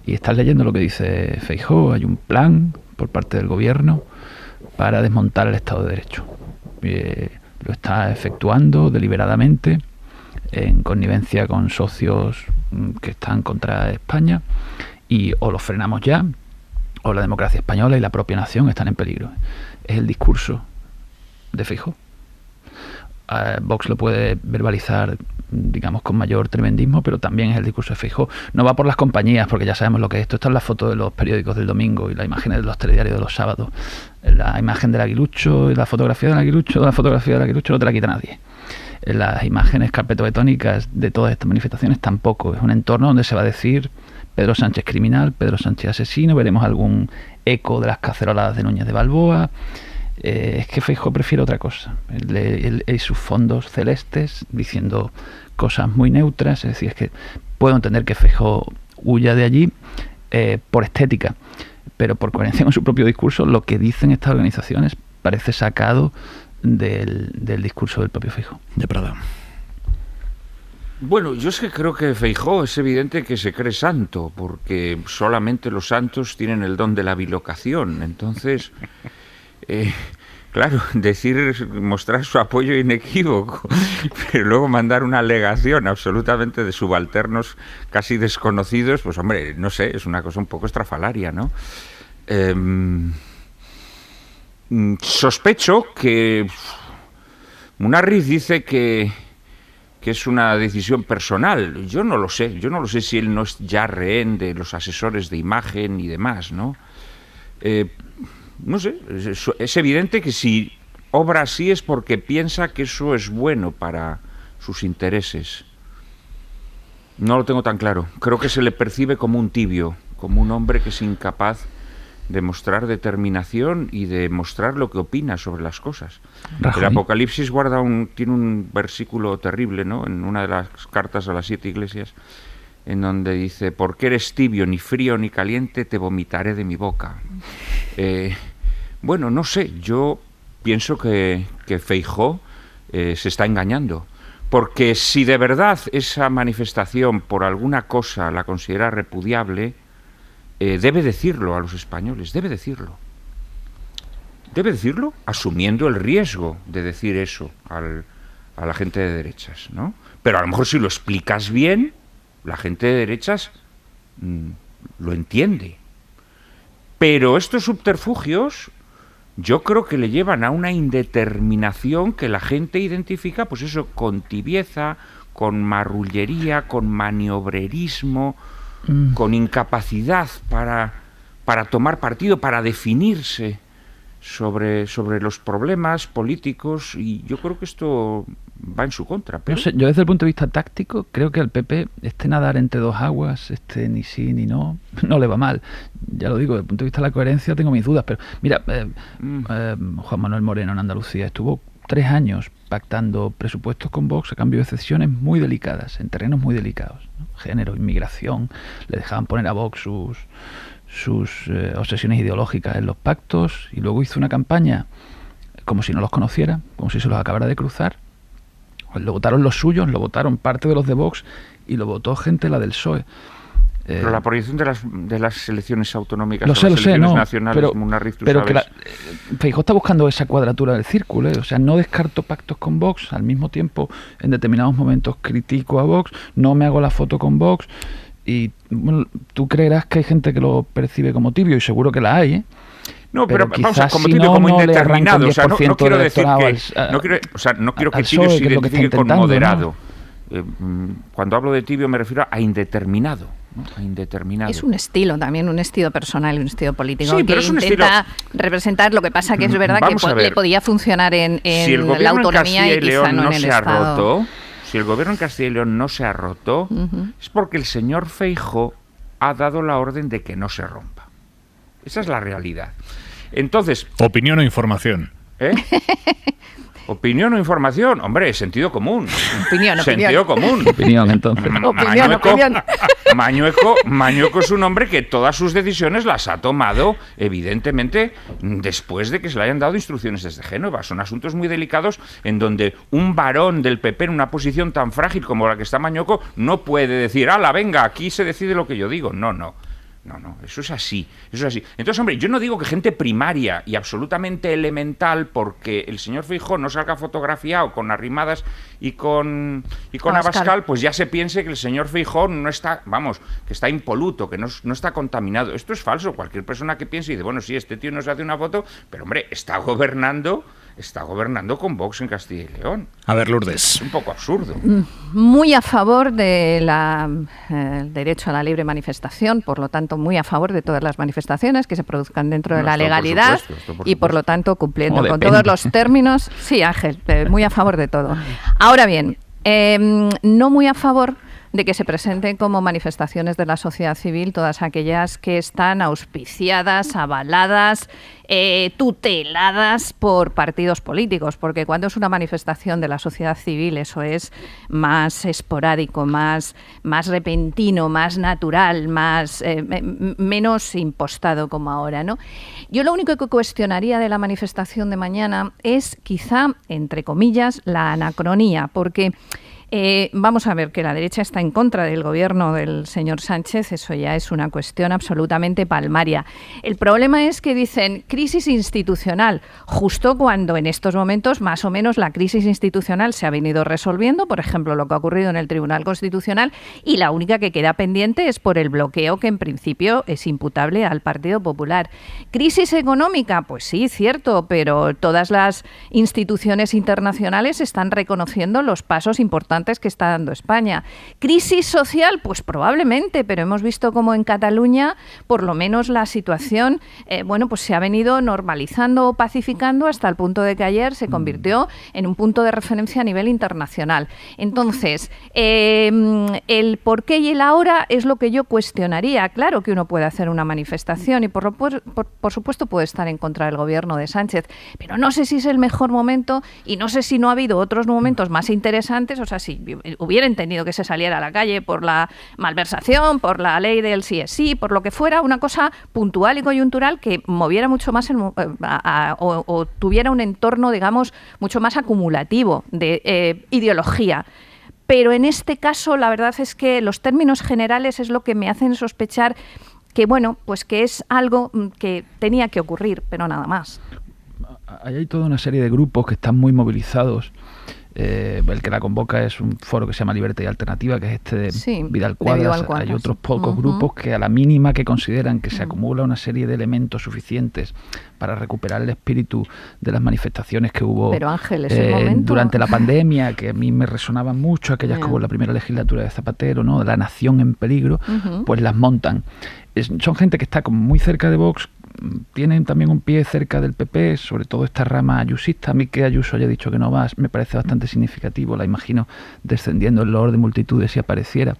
K: y estás leyendo lo que dice Feijóo. Hay un plan por parte del gobierno para desmontar el Estado de Derecho. Lo está efectuando deliberadamente, en connivencia con socios que están contra España, y o lo frenamos ya, o la democracia española y la propia nación están en peligro. Es el discurso de Feijóo. Vox lo puede verbalizar, digamos, con mayor tremendismo, pero también es el discurso de Feijóo. No va por las compañías, porque ya sabemos lo que es esto. Esta es la foto de los periódicos del domingo y las imágenes de los telediarios de los sábados. La imagen del aguilucho y la fotografía del aguilucho no te la quita nadie. Las imágenes carpetobetónicas de todas estas manifestaciones tampoco. Es un entorno donde se va a decir Pedro Sánchez criminal, Pedro Sánchez asesino, veremos algún eco de las caceroladas de Núñez de Balboa. Es que Feijóo prefiere otra cosa. Él y sus fondos celestes diciendo cosas muy neutras. Es decir, es que puedo entender que Feijóo huya de allí por estética, pero por coherencia con su propio discurso, lo que dicen estas organizaciones parece sacado del discurso del propio Feijóo.
B: De Prada.
S: Bueno, yo es que creo que Feijóo es evidente que se cree santo, porque solamente los santos tienen el don de la bilocación. Entonces, claro, mostrar su apoyo inequívoco, pero luego mandar una alegación absolutamente de subalternos casi desconocidos, pues hombre, no sé, es una cosa un poco estrafalaria, ¿no? Sospecho que Munarriz dice que es una decisión personal. Yo no lo sé si él no es ya rehén de los asesores de imagen y demás, ¿no? No sé, es evidente que si obra así es porque piensa que eso es bueno para sus intereses. No lo tengo tan claro. Creo que se le percibe como un tibio, como un hombre que es incapaz de mostrar determinación y de mostrar lo que opina sobre las cosas. Rajoy. El Apocalipsis tiene un versículo terrible, ¿no? En una de las cartas a las 7 iglesias, en donde dice: porque eres tibio, ni frío ni caliente, te vomitaré de mi boca. Bueno, no sé, yo pienso que Feijóo se está engañando, porque si de verdad esa manifestación por alguna cosa la considera repudiable, debe decirlo a los españoles, debe decirlo, asumiendo el riesgo de decir eso a la gente de derechas, ¿no? Pero a lo mejor si lo explicas bien, la gente de derechas lo entiende. Pero estos subterfugios yo creo que le llevan a una indeterminación que la gente identifica, pues eso, con tibieza, con marrullería, con maniobrerismo, con incapacidad para tomar partido, para definirse sobre los problemas políticos, y yo creo que esto va en su contra. Pero...
K: No sé, yo desde el punto de vista táctico creo que al PP nadar entre dos aguas, ni sí ni no le va mal. Ya lo digo, desde el punto de vista de la coherencia tengo mis dudas, pero mira, Juan Manuel Moreno en Andalucía estuvo 3 años pactando presupuestos con Vox a cambio de decisiones muy delicadas, en terrenos muy delicados, ¿no? Género, inmigración, le dejaban poner a Vox sus obsesiones ideológicas en los pactos, y luego hizo una campaña como si no los conociera, como si se los acabara de cruzar. Lo votaron los suyos, lo votaron parte de los de Vox y lo votó gente la del PSOE.
S: Pero la proyección de las elecciones autonómicas,
K: las elecciones
S: nacionales, pero, Munarriz,
K: pero sabes. Feijóo está buscando esa cuadratura del círculo, O sea, no descarto pactos con Vox, al mismo tiempo en determinados momentos critico a Vox, no me hago la foto con Vox, Y bueno, tú creerás que hay gente que lo percibe como tibio, y seguro que la hay, ¿eh?
S: No, pero vamos a, como
K: si
S: tibio, como indeterminado.
K: O sea,
S: no quiero decir que... no quiero que tibio se identifique con moderado. Cuando hablo de tibio me refiero a indeterminado, ¿no? A indeterminado.
R: Es un estilo también, un estilo personal, un estilo político,
S: sí,
R: que
S: pero es un
R: intenta representar. Lo que pasa que es verdad que le podía funcionar en
S: si
R: la autonomía y quizá no en el Estado.
S: Roto, si el gobierno en Castilla y León no se ha roto, es porque el señor Feijóo ha dado la orden de que no se rompa. Esa es la realidad. Entonces...
B: ¿Opinión o información?
S: ¿Opinión o información? Hombre, sentido común.
R: Sentido
S: común.
K: Opinión, entonces.
S: Mañueco es un hombre que todas sus decisiones las ha tomado, evidentemente, después de que se le hayan dado instrucciones desde Génova. Son asuntos muy delicados en donde un varón del PP en una posición tan frágil como la que está Mañueco no puede decir, ¡hala, venga, aquí se decide lo que yo digo! No, eso es así. Entonces, hombre, yo no digo que gente primaria y absolutamente elemental, porque el señor Feijóo no salga fotografiado con Arrimadas y con Abascal, pues ya se piense que el señor Feijóo no está, que está impoluto, que no está contaminado. Esto es falso. Cualquier persona que piense y dice, bueno, sí, este tío no se hace una foto, pero hombre, está gobernando con Vox en Castilla y León.
B: A ver, Lourdes.
S: Es un poco absurdo.
R: Muy a favor del derecho a la libre manifestación, por lo tanto, muy a favor de todas las manifestaciones que se produzcan dentro de la legalidad y, por lo tanto, cumpliendo con todos los términos. Sí, Ángel, muy a favor de todo. Ahora bien, no muy a favor de que se presenten como manifestaciones de la sociedad civil todas aquellas que están auspiciadas, avaladas, tuteladas por partidos políticos, porque cuando es una manifestación de la sociedad civil eso es más esporádico, más repentino, más natural, menos impostado como ahora, ¿no? Yo lo único que cuestionaría de la manifestación de mañana es quizá, entre comillas, la anacronía, porque vamos a ver que la derecha está en contra del gobierno del señor Sánchez, eso ya es una cuestión absolutamente palmaria. El problema es que dicen crisis institucional, justo cuando en estos momentos más o menos la crisis institucional se ha venido resolviendo, por ejemplo lo que ha ocurrido en el Tribunal Constitucional, y la única que queda pendiente es por el bloqueo que en principio es imputable al Partido Popular. ¿Crisis económica? Pues sí, cierto, pero todas las instituciones internacionales están reconociendo los pasos importantes que está dando España. ¿Crisis social? Pues probablemente, pero hemos visto cómo en Cataluña, por lo menos la situación, pues se ha venido normalizando o pacificando hasta el punto de que ayer se convirtió en un punto de referencia a nivel internacional. Entonces, el por qué y el ahora es lo que yo cuestionaría. Claro que uno puede hacer una manifestación y por supuesto puede estar en contra del gobierno de Sánchez, pero no sé si es el mejor momento y no sé si no ha habido otros momentos más interesantes. O sea, si hubiera entendido que se saliera a la calle por la malversación, por la ley del sí, por lo que fuera, una cosa puntual y coyuntural que moviera mucho más o tuviera un entorno, digamos, mucho más acumulativo de ideología. Pero en este caso, la verdad es que los términos generales es lo que me hacen sospechar que, pues que es algo que tenía que ocurrir, pero nada más.
K: Hay toda una serie de grupos que están muy movilizados. El que la convoca es un foro que se llama Libertad y Alternativa, que es de Vidal Quadras. Hay otros pocos grupos que a la mínima que consideran que se acumula una serie de elementos suficientes para recuperar el espíritu de las manifestaciones que hubo durante la pandemia, que a mí me resonaban mucho, aquellas que hubo en la primera legislatura de Zapatero, ¿no? De la nación en peligro, pues las montan. Son gente que está como muy cerca de Vox, tienen también un pie cerca del PP, sobre todo esta rama ayusista. A mí que Ayuso haya dicho que no va, me parece bastante significativo, la imagino descendiendo el loor de multitudes si apareciera.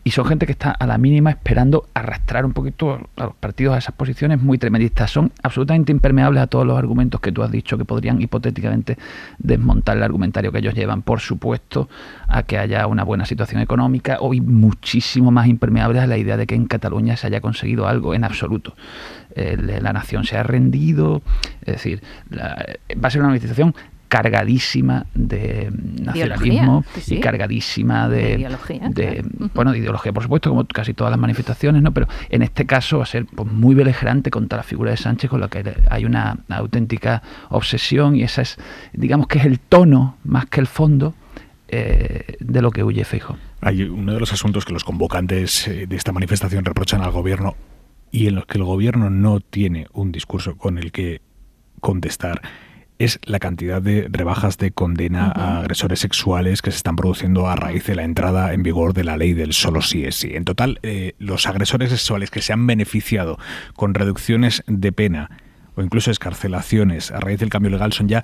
K: Y son gente que está a la mínima esperando arrastrar un poquito a los partidos a esas posiciones muy tremendistas. Son absolutamente impermeables a todos los argumentos que tú has dicho que podrían hipotéticamente desmontar el argumentario que ellos llevan. Por supuesto, a que haya una buena situación económica, o muchísimo más impermeables a la idea de que en Cataluña se haya conseguido algo, en absoluto. La nación se ha rendido, es decir, va a ser una manifestación cargadísima de nacionalismo y cargadísima de ideología, de ideología, por supuesto, como casi todas las manifestaciones, ¿no? Pero en este caso va a ser muy beligerante contra la figura de Sánchez, con la que hay una auténtica obsesión, y esa es, digamos que es el tono más que el fondo de lo que huye Feijóo.
B: Hay uno de los asuntos que los convocantes de esta manifestación reprochan al gobierno y en los que el gobierno no tiene un discurso con el que contestar es la cantidad de rebajas de condena a agresores sexuales que se están produciendo a raíz de la entrada en vigor de la ley del solo sí es sí. En total, los agresores sexuales que se han beneficiado con reducciones de pena o incluso excarcelaciones a raíz del cambio legal son ya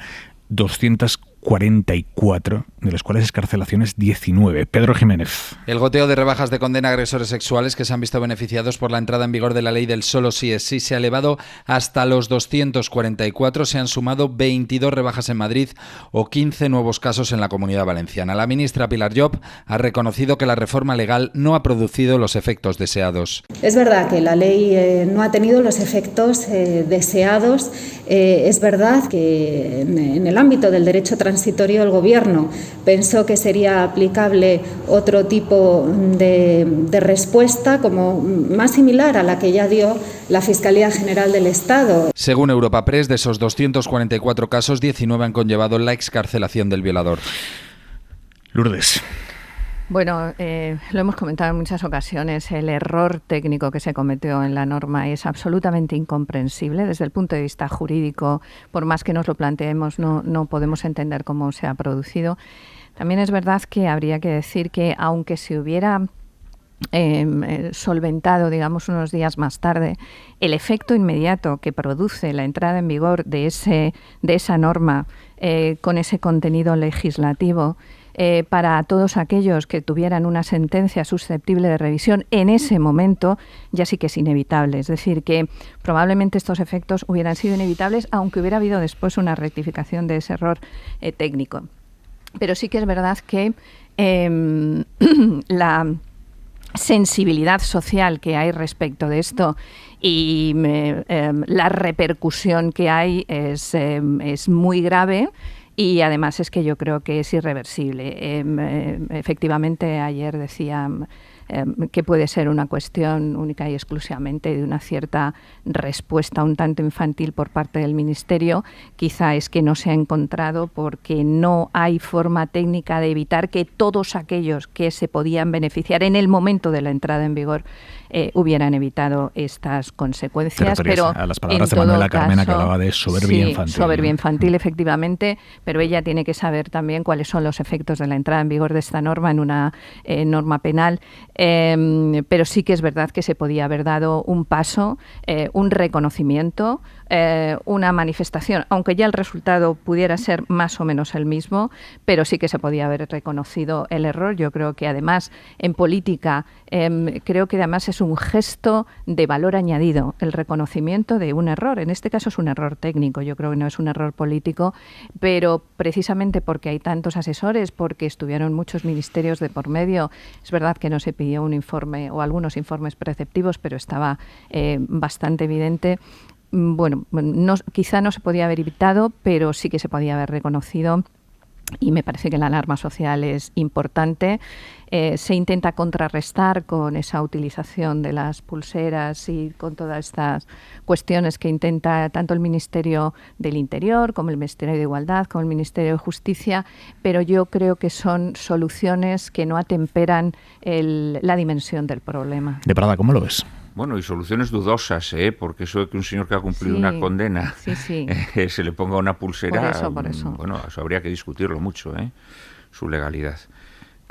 B: 244, de las cuales excarcelaciones 19. Pedro Jiménez.
V: El goteo de rebajas de condena a agresores sexuales que se han visto beneficiados por la entrada en vigor de la ley del solo sí es sí se ha elevado hasta los 244. Se han sumado 22 rebajas en Madrid o 15 nuevos casos en la Comunidad Valenciana. La ministra Pilar Llop ha reconocido que la reforma legal no ha producido los efectos deseados.
A: Es verdad que la ley no ha tenido los efectos deseados. Es verdad que en el ámbito del derecho transitorio el Gobierno pensó que sería aplicable otro tipo de respuesta como más similar a la que ya dio la Fiscalía General del Estado.
V: Según Europa Press, de esos 244 casos, 19 han conllevado la excarcelación del violador.
B: Lourdes.
R: Bueno, lo hemos comentado en muchas ocasiones, el error técnico que se cometió en la norma es absolutamente incomprensible desde el punto de vista jurídico. Por más que nos lo planteemos, no podemos entender cómo se ha producido. También es verdad que habría que decir que aunque se hubiera solventado, digamos, unos días más tarde, el efecto inmediato que produce la entrada en vigor de esa norma con ese contenido legislativo, para todos aquellos que tuvieran una sentencia susceptible de revisión en ese momento, ya sí que es inevitable. Es decir, que probablemente estos efectos hubieran sido inevitables, aunque hubiera habido después una rectificación de ese error técnico. Pero sí que es verdad que la sensibilidad social que hay respecto de esto y la repercusión que hay es muy grave. Y además es que yo creo que es irreversible. Efectivamente, ayer decía que puede ser una cuestión única y exclusivamente de una cierta respuesta un tanto infantil por parte del Ministerio. Quizá es que no se ha encontrado porque no hay forma técnica de evitar que todos aquellos que se podían beneficiar en el momento de la entrada en vigor hubieran evitado estas consecuencias. Pero
B: a las palabras de Manuela Carmena, que hablaba de soberbia infantil.
R: Soberbia infantil, efectivamente, pero ella tiene que saber también cuáles son los efectos de la entrada en vigor de esta norma en una norma penal. Pero sí que es verdad que se podía haber dado un paso, un reconocimiento, una manifestación, aunque ya el resultado pudiera ser más o menos el mismo, pero sí que se podía haber reconocido el error. Yo creo que además en política, creo que además es un gesto de valor añadido, el reconocimiento de un error. En este caso es un error técnico, yo creo que no es un error político, pero precisamente porque hay tantos asesores, porque estuvieron muchos ministerios de por medio, es verdad que no se pidió un informe o algunos informes preceptivos, pero estaba bastante evidente. Bueno, quizá no se podía haber evitado, pero sí que se podía haber reconocido. Y me parece que la alarma social es importante. Se intenta contrarrestar con esa utilización de las pulseras y con todas estas cuestiones que intenta tanto el Ministerio del Interior como el Ministerio de Igualdad, como el Ministerio de Justicia, pero yo creo que son soluciones que no atemperan la dimensión del problema.
B: De Prada, ¿cómo lo ves?
S: Bueno, y soluciones dudosas, porque eso de que un señor que ha cumplido una condena se le ponga una pulsera,
R: por eso.
S: Bueno, eso habría que discutirlo mucho, su legalidad.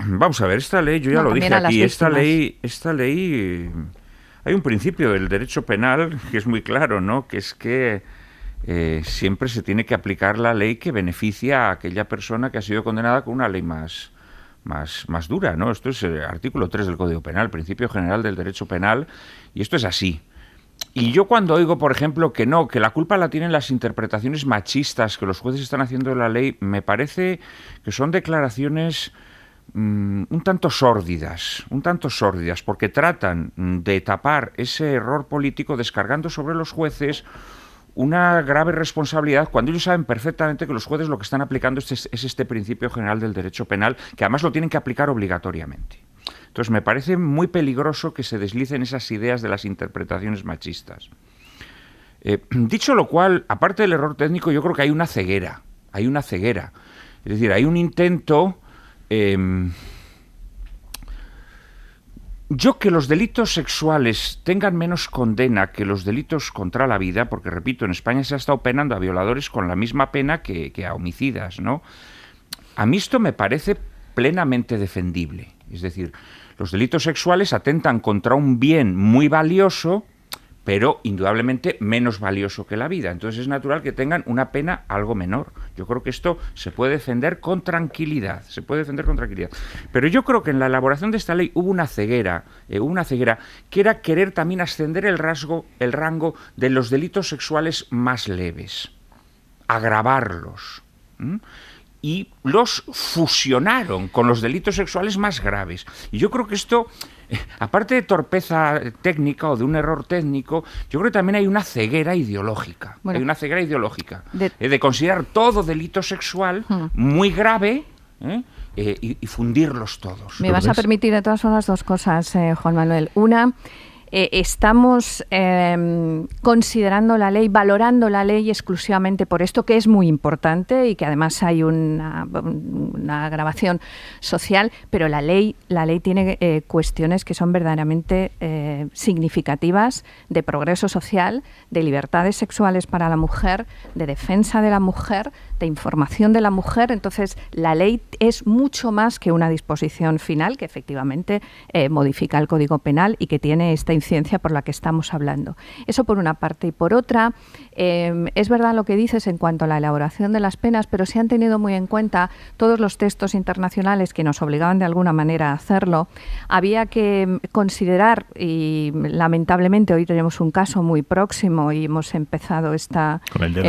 S: Vamos a ver, esta ley, yo ya lo dije aquí, esta ley, hay un principio del derecho penal que es muy claro, ¿no? Que es que siempre se tiene que aplicar la ley que beneficia a aquella persona que ha sido condenada con una ley más dura, ¿no? Esto es el artículo 3 del Código Penal, principio general del derecho penal, y esto es así. Y yo cuando oigo, por ejemplo, que la culpa la tienen las interpretaciones machistas que los jueces están haciendo de la ley, me parece que son declaraciones un tanto sórdidas, porque tratan de tapar ese error político descargando sobre los jueces una grave responsabilidad cuando ellos saben perfectamente que los jueces lo que están aplicando es este principio general del derecho penal, que además lo tienen que aplicar obligatoriamente. Entonces me parece muy peligroso que se deslicen esas ideas de las interpretaciones machistas. Dicho lo cual, aparte del error técnico, yo creo que hay una ceguera. Es decir, hay un intento Yo que los delitos sexuales tengan menos condena que los delitos contra la vida, porque repito, en España se ha estado penando a violadores con la misma pena que a homicidas, ¿no? A mí esto me parece plenamente defendible. Es decir, los delitos sexuales atentan contra un bien muy valioso, pero indudablemente menos valioso que la vida. Entonces es natural que tengan una pena algo menor. Yo creo que esto se puede defender con tranquilidad, Pero yo creo que en la elaboración de esta ley hubo una ceguera que era querer también ascender el rango de los delitos sexuales más leves, agravarlos, y los fusionaron con los delitos sexuales más graves. Y yo creo que esto, aparte de torpeza técnica o de un error técnico, yo creo que también hay una ceguera ideológica. Bueno, hay una ceguera ideológica de considerar todo delito sexual muy grave, y fundirlos todos.
R: Me vas a permitir de todas formas dos cosas, Juan Manuel. Una, estamos considerando la ley, valorando la ley exclusivamente por esto, que es muy importante y que además hay una agravación social, pero la ley tiene cuestiones que son verdaderamente significativas de progreso social, de libertades sexuales para la mujer, de defensa de la mujer, de información de la mujer. Entonces, la ley es mucho más que una disposición final que efectivamente modifica el Código Penal y que tiene esta incidencia por la que estamos hablando. Eso por una parte. Y por otra, es verdad lo que dices en cuanto a la elaboración de las penas, pero se han tenido muy en cuenta todos los textos internacionales que nos obligaban de alguna manera a hacerlo. Había que considerar, y lamentablemente hoy tenemos un caso muy próximo y hemos empezado esta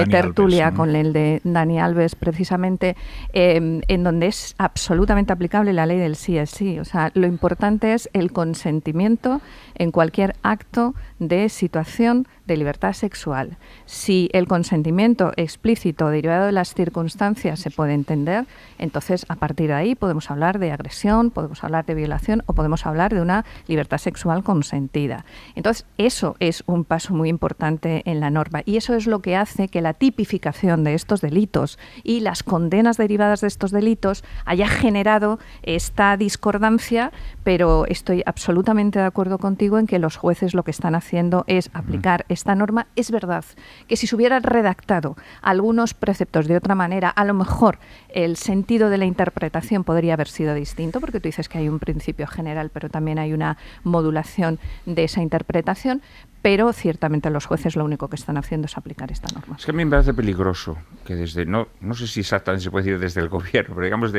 R: tertulia Alves, ¿no? Con el de Dani Alves, precisamente, en donde es absolutamente aplicable la ley del sí es sí. O sea, lo importante es el consentimiento en cualquier acto de situación de libertad sexual. Si el consentimiento explícito derivado de las circunstancias se puede entender, entonces a partir de ahí podemos hablar de agresión, podemos hablar de violación o podemos hablar de una libertad sexual consentida. Entonces eso es un paso muy importante en la norma y eso es lo que hace que la tipificación de estos delitos y las condenas derivadas de estos delitos haya generado esta discordancia, pero estoy absolutamente de acuerdo contigo en que los jueces lo que están haciendo es aplicar esta norma. Es verdad que si se hubieran redactado algunos preceptos de otra manera, a lo mejor el sentido de la interpretación podría haber sido distinto, porque tú dices que hay un principio general, pero también hay una modulación de esa interpretación, pero ciertamente los jueces lo único que están haciendo es aplicar esta norma.
S: Es que a mí me parece peligroso que desde, no sé si exactamente se puede decir desde el gobierno, pero digamos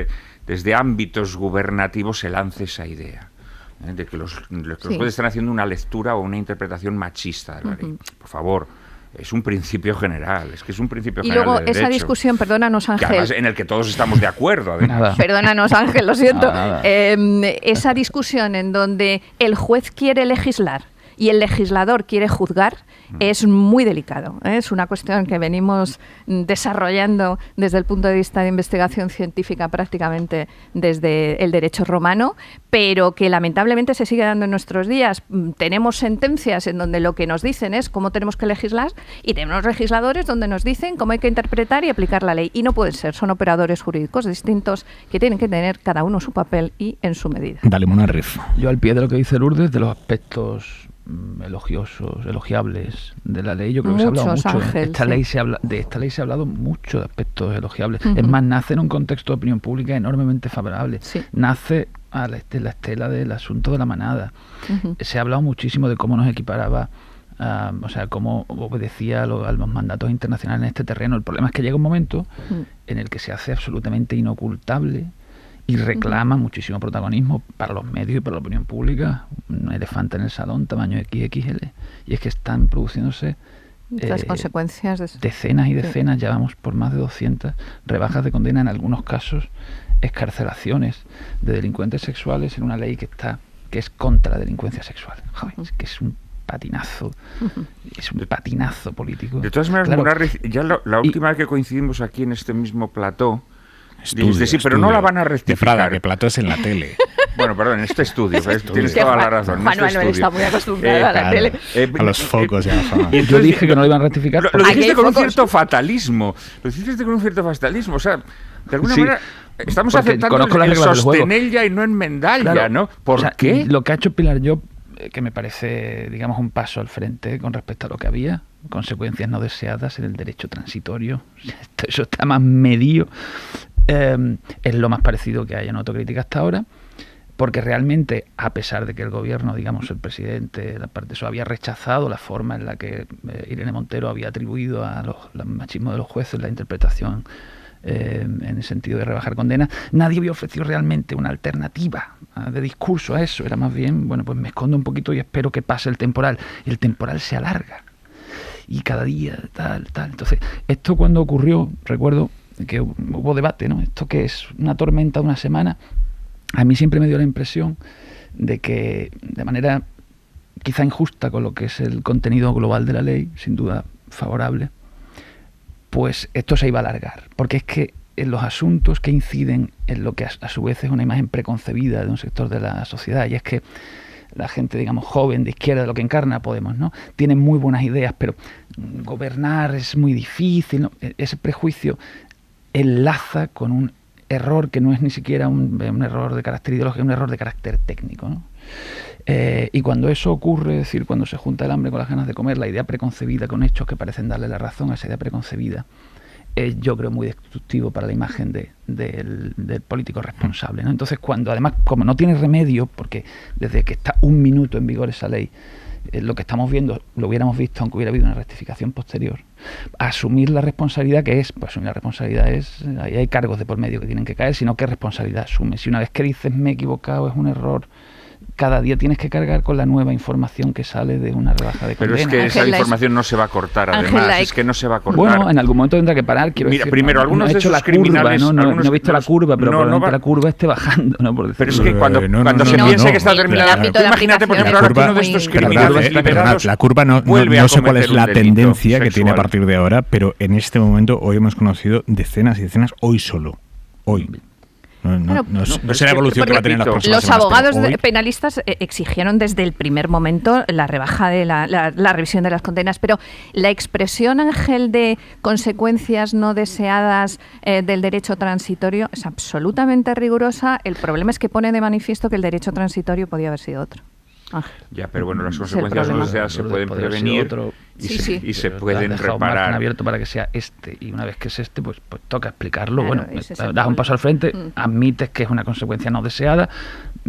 S: desde ámbitos gubernativos se lance esa idea. De que los jueces están haciendo una lectura o una interpretación machista de la ley. Por favor, es un principio general,
R: Y luego esa discusión, perdónanos Ángel,
S: además, en el que todos estamos de acuerdo.
R: Perdónanos Ángel, lo siento. Esa discusión en donde el juez quiere legislar y el legislador quiere juzgar es muy delicado. Es una cuestión que venimos desarrollando desde el punto de vista de investigación científica prácticamente desde el derecho romano, pero que lamentablemente se sigue dando en nuestros días. Tenemos sentencias en donde lo que nos dicen es cómo tenemos que legislar y tenemos legisladores donde nos dicen cómo hay que interpretar y aplicar la ley. Y no pueden ser, son operadores jurídicos distintos que tienen que tener cada uno su papel y en su medida.
B: Dale, Monarriz.
K: Yo al pie de lo que dice Lourdes, de los aspectos elogiables de la ley, yo creo que se ha hablado mucho.
R: Ángel,
K: de esta ley se ha hablado mucho de aspectos elogiables. Es más, nace en un contexto de opinión pública enormemente favorable. Nace a la estela del asunto de la manada. Se ha hablado muchísimo de cómo nos equiparaba, o sea, cómo obedecía a los mandatos internacionales en este terreno. El problema es que llega un momento en el que se hace absolutamente inocultable y reclama muchísimo protagonismo para los medios y para la opinión pública, un elefante en el salón tamaño XXL, y es que están produciéndose
R: las consecuencias de eso.
K: Decenas y decenas, ya vamos por más de 200 rebajas de condena, en algunos casos excarcelaciones de delincuentes sexuales en una ley que es contra la delincuencia sexual. Joder, es que es un patinazo, es un patinazo político.
S: De todas maneras, claro. Ya la última vez que coincidimos aquí en este mismo plató, sí, pero no la van a rectificar.
B: Que plató es en la tele.
S: Bueno, perdón, en este estudio, tienes toda la razón.
R: Juan Manuel está muy acostumbrado a la tele.
B: A los focos ya.
K: Y yo dije que no lo iban a rectificar.
S: Lo dijiste con un cierto fatalismo. O sea, de alguna manera estamos aceptando el sostenella y no enmendalla, claro, ¿no? ¿Por qué?
K: Lo que ha hecho Pilar Llop, que me parece, digamos, un paso al frente con respecto a lo que había, consecuencias no deseadas en el derecho transitorio. Eso está más medido. Es lo más parecido que hay en autocrítica hasta ahora, porque realmente, a pesar de que el gobierno, digamos, el presidente, la parte de eso, había rechazado la forma en la que Irene Montero había atribuido a los machismos de los jueces la interpretación en el sentido de rebajar condenas, nadie había ofrecido realmente una alternativa de discurso a eso. Era más bien, bueno, pues me escondo un poquito y espero que pase el temporal. Y el temporal se alarga. Y cada día, tal. Entonces, esto cuando ocurrió, recuerdo que hubo debate, ¿no? Esto que es una tormenta de una semana, a mí siempre me dio la impresión de que, de manera quizá injusta con lo que es el contenido global de la ley, sin duda favorable, pues esto se iba a alargar, porque es que en los asuntos que inciden en lo que a su vez es una imagen preconcebida de un sector de la sociedad, y es que la gente, digamos, joven, de izquierda, de lo que encarna Podemos, ¿no?, tiene muy buenas ideas, pero gobernar es muy difícil, ¿no? Ese prejuicio enlaza con un error que no es ni siquiera un error de carácter ideológico, es un error de carácter técnico, ¿no? Y cuando eso ocurre, es decir, cuando se junta el hambre con las ganas de comer, la idea preconcebida con hechos que parecen darle la razón a esa idea preconcebida, es, yo creo, muy destructivo para la imagen del político responsable, ¿no? Entonces, cuando además, como no tiene remedio, porque desde que está un minuto en vigor esa ley, lo que estamos viendo, lo hubiéramos visto aunque hubiera habido una rectificación posterior, asumir la responsabilidad que es, pues asumir la responsabilidad es, ahí hay cargos de por medio que tienen que caer, sino qué responsabilidad asume. Si una vez que dices me he equivocado, es un error, cada día tienes que cargar con la nueva información que sale de una rebaja de condena.
S: Pero es que esa información no se va a cortar, además, es que no se va a cortar.
K: Bueno, en algún momento tendrá que parar, quiero decir.
S: Primero, algunos de esos criminales...
K: No he visto la curva, pero probablemente la curva esté bajando, ¿no? Por
S: pero es que cuando se piense que está terminada... Imagínate, por ejemplo, ahora uno de estos criminales liberados...
B: La curva no sé cuál es la tendencia que tiene a partir de ahora, pero en este momento, hoy hemos conocido decenas y decenas, hoy solo, hoy. No será la evolución que va a tener las próximas
R: Los abogados penalistas exigieron desde el primer momento la rebaja de la revisión de las condenas, pero la expresión, Ángel, de consecuencias no deseadas del derecho transitorio es absolutamente rigurosa. El problema es que pone de manifiesto que el derecho transitorio podía haber sido otro.
S: Ya, pero bueno, las consecuencias no deseadas se pueden prevenir y se pueden reparar.
K: Abierto para que sea este, y una vez que es este, pues toca explicarlo. Claro, bueno, das un paso al frente, admites que es una consecuencia no deseada,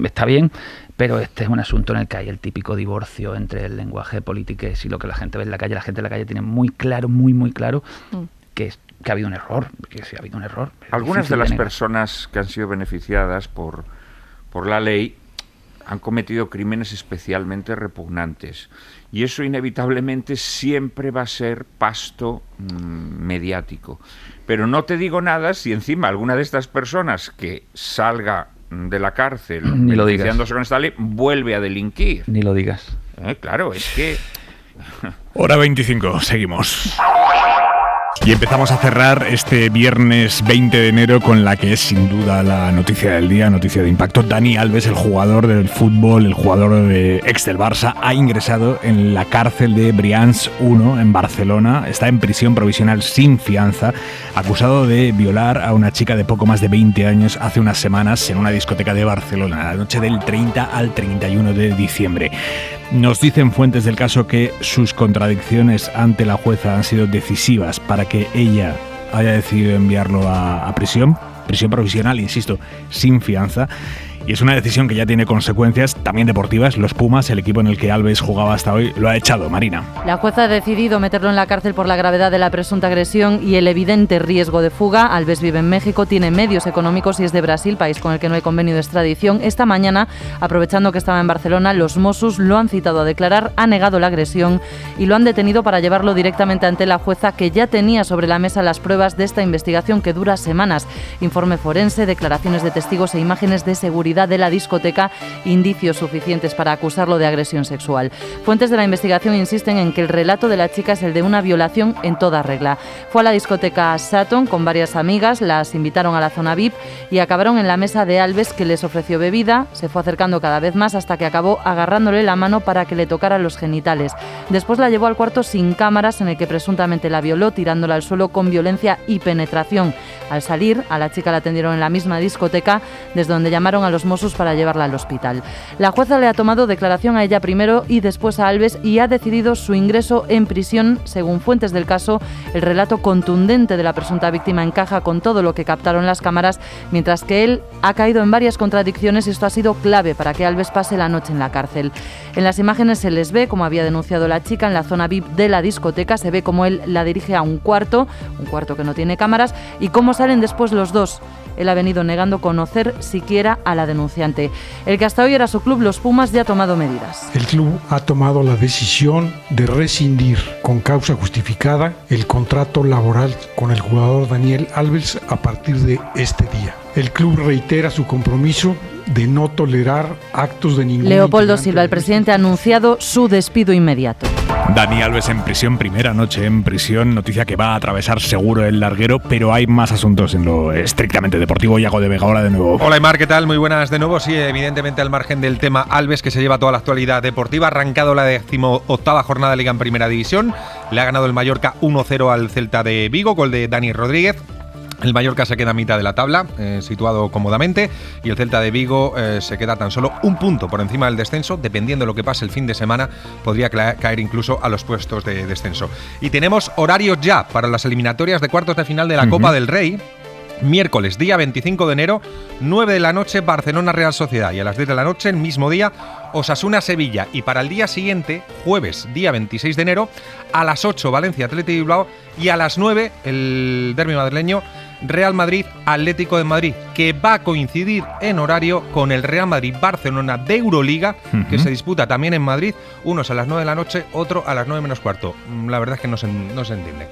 K: está bien, pero este es un asunto en el que hay el típico divorcio entre el lenguaje político y lo que la gente ve en la calle. La gente en la calle tiene muy claro, muy claro, que ha habido un error, que sí ha habido un error.
S: Algunas de las personas que han sido beneficiadas por la ley han cometido crímenes especialmente repugnantes, y eso inevitablemente siempre va a ser pasto mediático. Pero no te digo nada si encima alguna de estas personas que salga de la cárcel beneficiándose con esta ley vuelve a delinquir.
K: Ni lo digas.
S: Claro, es que...
B: Hora 25, seguimos. Y empezamos a cerrar este viernes 20 de enero con la que es sin duda la noticia del día, noticia de impacto. Dani Alves, el jugador del fútbol, el jugador ex del Barça, ha ingresado en la cárcel de Brians 1 en Barcelona. Está en prisión provisional sin fianza, acusado de violar a una chica de poco más de 20 años hace unas semanas en una discoteca de Barcelona, la noche del 30 al 31 de diciembre. Nos dicen fuentes del caso que sus contradicciones ante la jueza han sido decisivas para que ella haya decidido enviarlo a prisión provisional, insisto, sin fianza. Y es una decisión que ya tiene consecuencias también deportivas. Los Pumas, el equipo en el que Alves jugaba hasta hoy, lo ha echado. Marina.
F: La jueza ha decidido meterlo en la cárcel por la gravedad de la presunta agresión y el evidente riesgo de fuga. Alves vive en México, tiene medios económicos y es de Brasil, país con el que no hay convenio de extradición. Esta mañana, aprovechando que estaba en Barcelona, los Mossos lo han citado a declarar, ha negado la agresión y lo han detenido para llevarlo directamente ante la jueza, que ya tenía sobre la mesa las pruebas de esta investigación que dura semanas. Informe forense, declaraciones de testigos e imágenes de seguridad seguridad de la discoteca indicios suficientes para acusarlo de agresión sexual. Fuentes de la investigación insisten en que el relato de la chica es el de una violación en toda regla. Fue a la discoteca Saturn con varias amigas, las invitaron a la zona VIP y acabaron en la mesa de Alves, que les ofreció bebida. Se fue acercando cada vez más hasta que acabó agarrándole la mano para que le tocara los genitales. Después la llevó al cuarto sin cámaras, en el que presuntamente la violó, tirándola al suelo con violencia y penetración. Al salir, a la chica la atendieron en la misma discoteca, desde donde llamaron a los Mossos para llevarla al hospital. La jueza le ha tomado declaración a ella primero y después a Alves y ha decidido su ingreso en prisión. Según fuentes del caso, el relato contundente de la presunta víctima encaja con todo lo que captaron las cámaras, mientras que él ha caído en varias contradicciones y esto ha sido clave para que Alves pase la noche en la cárcel. En las imágenes se les ve, como había denunciado la chica, en la zona VIP de la discoteca. Se ve cómo él la dirige a un cuarto que no tiene cámaras, y cómo salen después los dos. Él ha venido negando conocer siquiera a la denunciante. El que hasta hoy era su club, los Pumas, ya ha tomado medidas.
C: El club ha tomado la decisión de rescindir con causa justificada el contrato laboral con el jugador Daniel Alves a partir de este día. El club reitera su compromiso de no tolerar actos de ningún...
F: Leopoldo Silva, el presidente, ha anunciado su despido inmediato.
B: Dani Alves en prisión, primera noche en prisión, noticia que va a atravesar seguro el larguero, pero hay más asuntos en lo estrictamente deportivo. Iago de Vega, hola de nuevo.
D: Hola Aimar, ¿qué tal? Muy buenas de nuevo. Sí, evidentemente al margen del tema Alves, que se lleva toda la actualidad deportiva, arrancado la 18ª jornada de Liga en Primera División, le ha ganado el Mallorca 1-0 al Celta de Vigo, gol de Dani Rodríguez. El Mallorca se queda a mitad de la tabla, situado cómodamente, y el Celta de Vigo se queda tan solo un punto por encima del descenso. Dependiendo de lo que pase el fin de semana, podría caer incluso a los puestos de descenso. Y tenemos horarios ya para las eliminatorias de cuartos de final de la Copa del Rey. Miércoles, día 25 de enero, 9 de la noche, Barcelona-Real Sociedad, y a las 10 de la noche, el mismo día, Osasuna-Sevilla. Y para el día siguiente, jueves, día 26 de enero, a las 8, Valencia-Athletic de Bilbao, y a las 9, el derbi madrileño, Real Madrid-Atlético de Madrid, que va a coincidir en horario con el Real Madrid-Barcelona de Euroliga, que se disputa también en Madrid, unos a las 9 de la noche, otro a las 9 menos cuarto. La verdad es que no se entiende.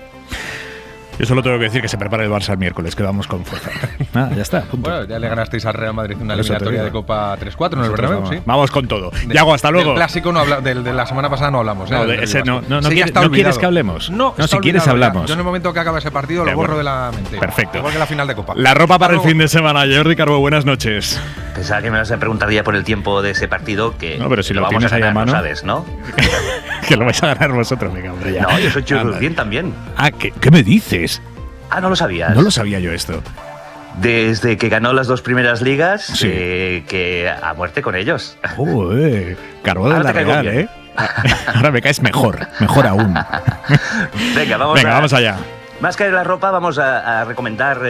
B: Yo solo tengo que decir que se prepare el Barça el miércoles, que vamos con fuerza. Nada, ya está. Punto.
D: Bueno, ya le ganasteis al Real Madrid una eliminatoria de Copa 3-4 en el Bernabéu, ¿sí?
B: Vamos con todo. Iago, hasta luego.
D: Del clásico no de la semana pasada no hablamos.
B: No, de ese no quieres que hablemos.
D: No,
B: si quieres hablamos.
D: Yo en el momento que acabe ese partido lo borro de la mente.
B: Perfecto.
D: Igual que la final de Copa.
B: La ropa para el fin de semana. Jordi Carbó, buenas noches.
E: Pensaba que me vas a preguntar ya por el tiempo de ese partido, que
B: no, pero si lo
E: vamos a ganar,
B: a mano,
E: no sabes, ¿no?
B: Que lo vais a ganar vosotros, venga, hombre, ya.
E: No, yo soy Churrusquín también.
B: Ah, ¿qué me dices?
E: Ah, ¿no lo sabías?
B: No lo sabía yo esto.
E: Desde que ganó las 2 primeras ligas, sí. Que a muerte con ellos.
B: Carbó de la Real, ¿eh? Ahora me caes mejor aún.
E: Venga, vamos allá. Más que la ropa, vamos a recomendar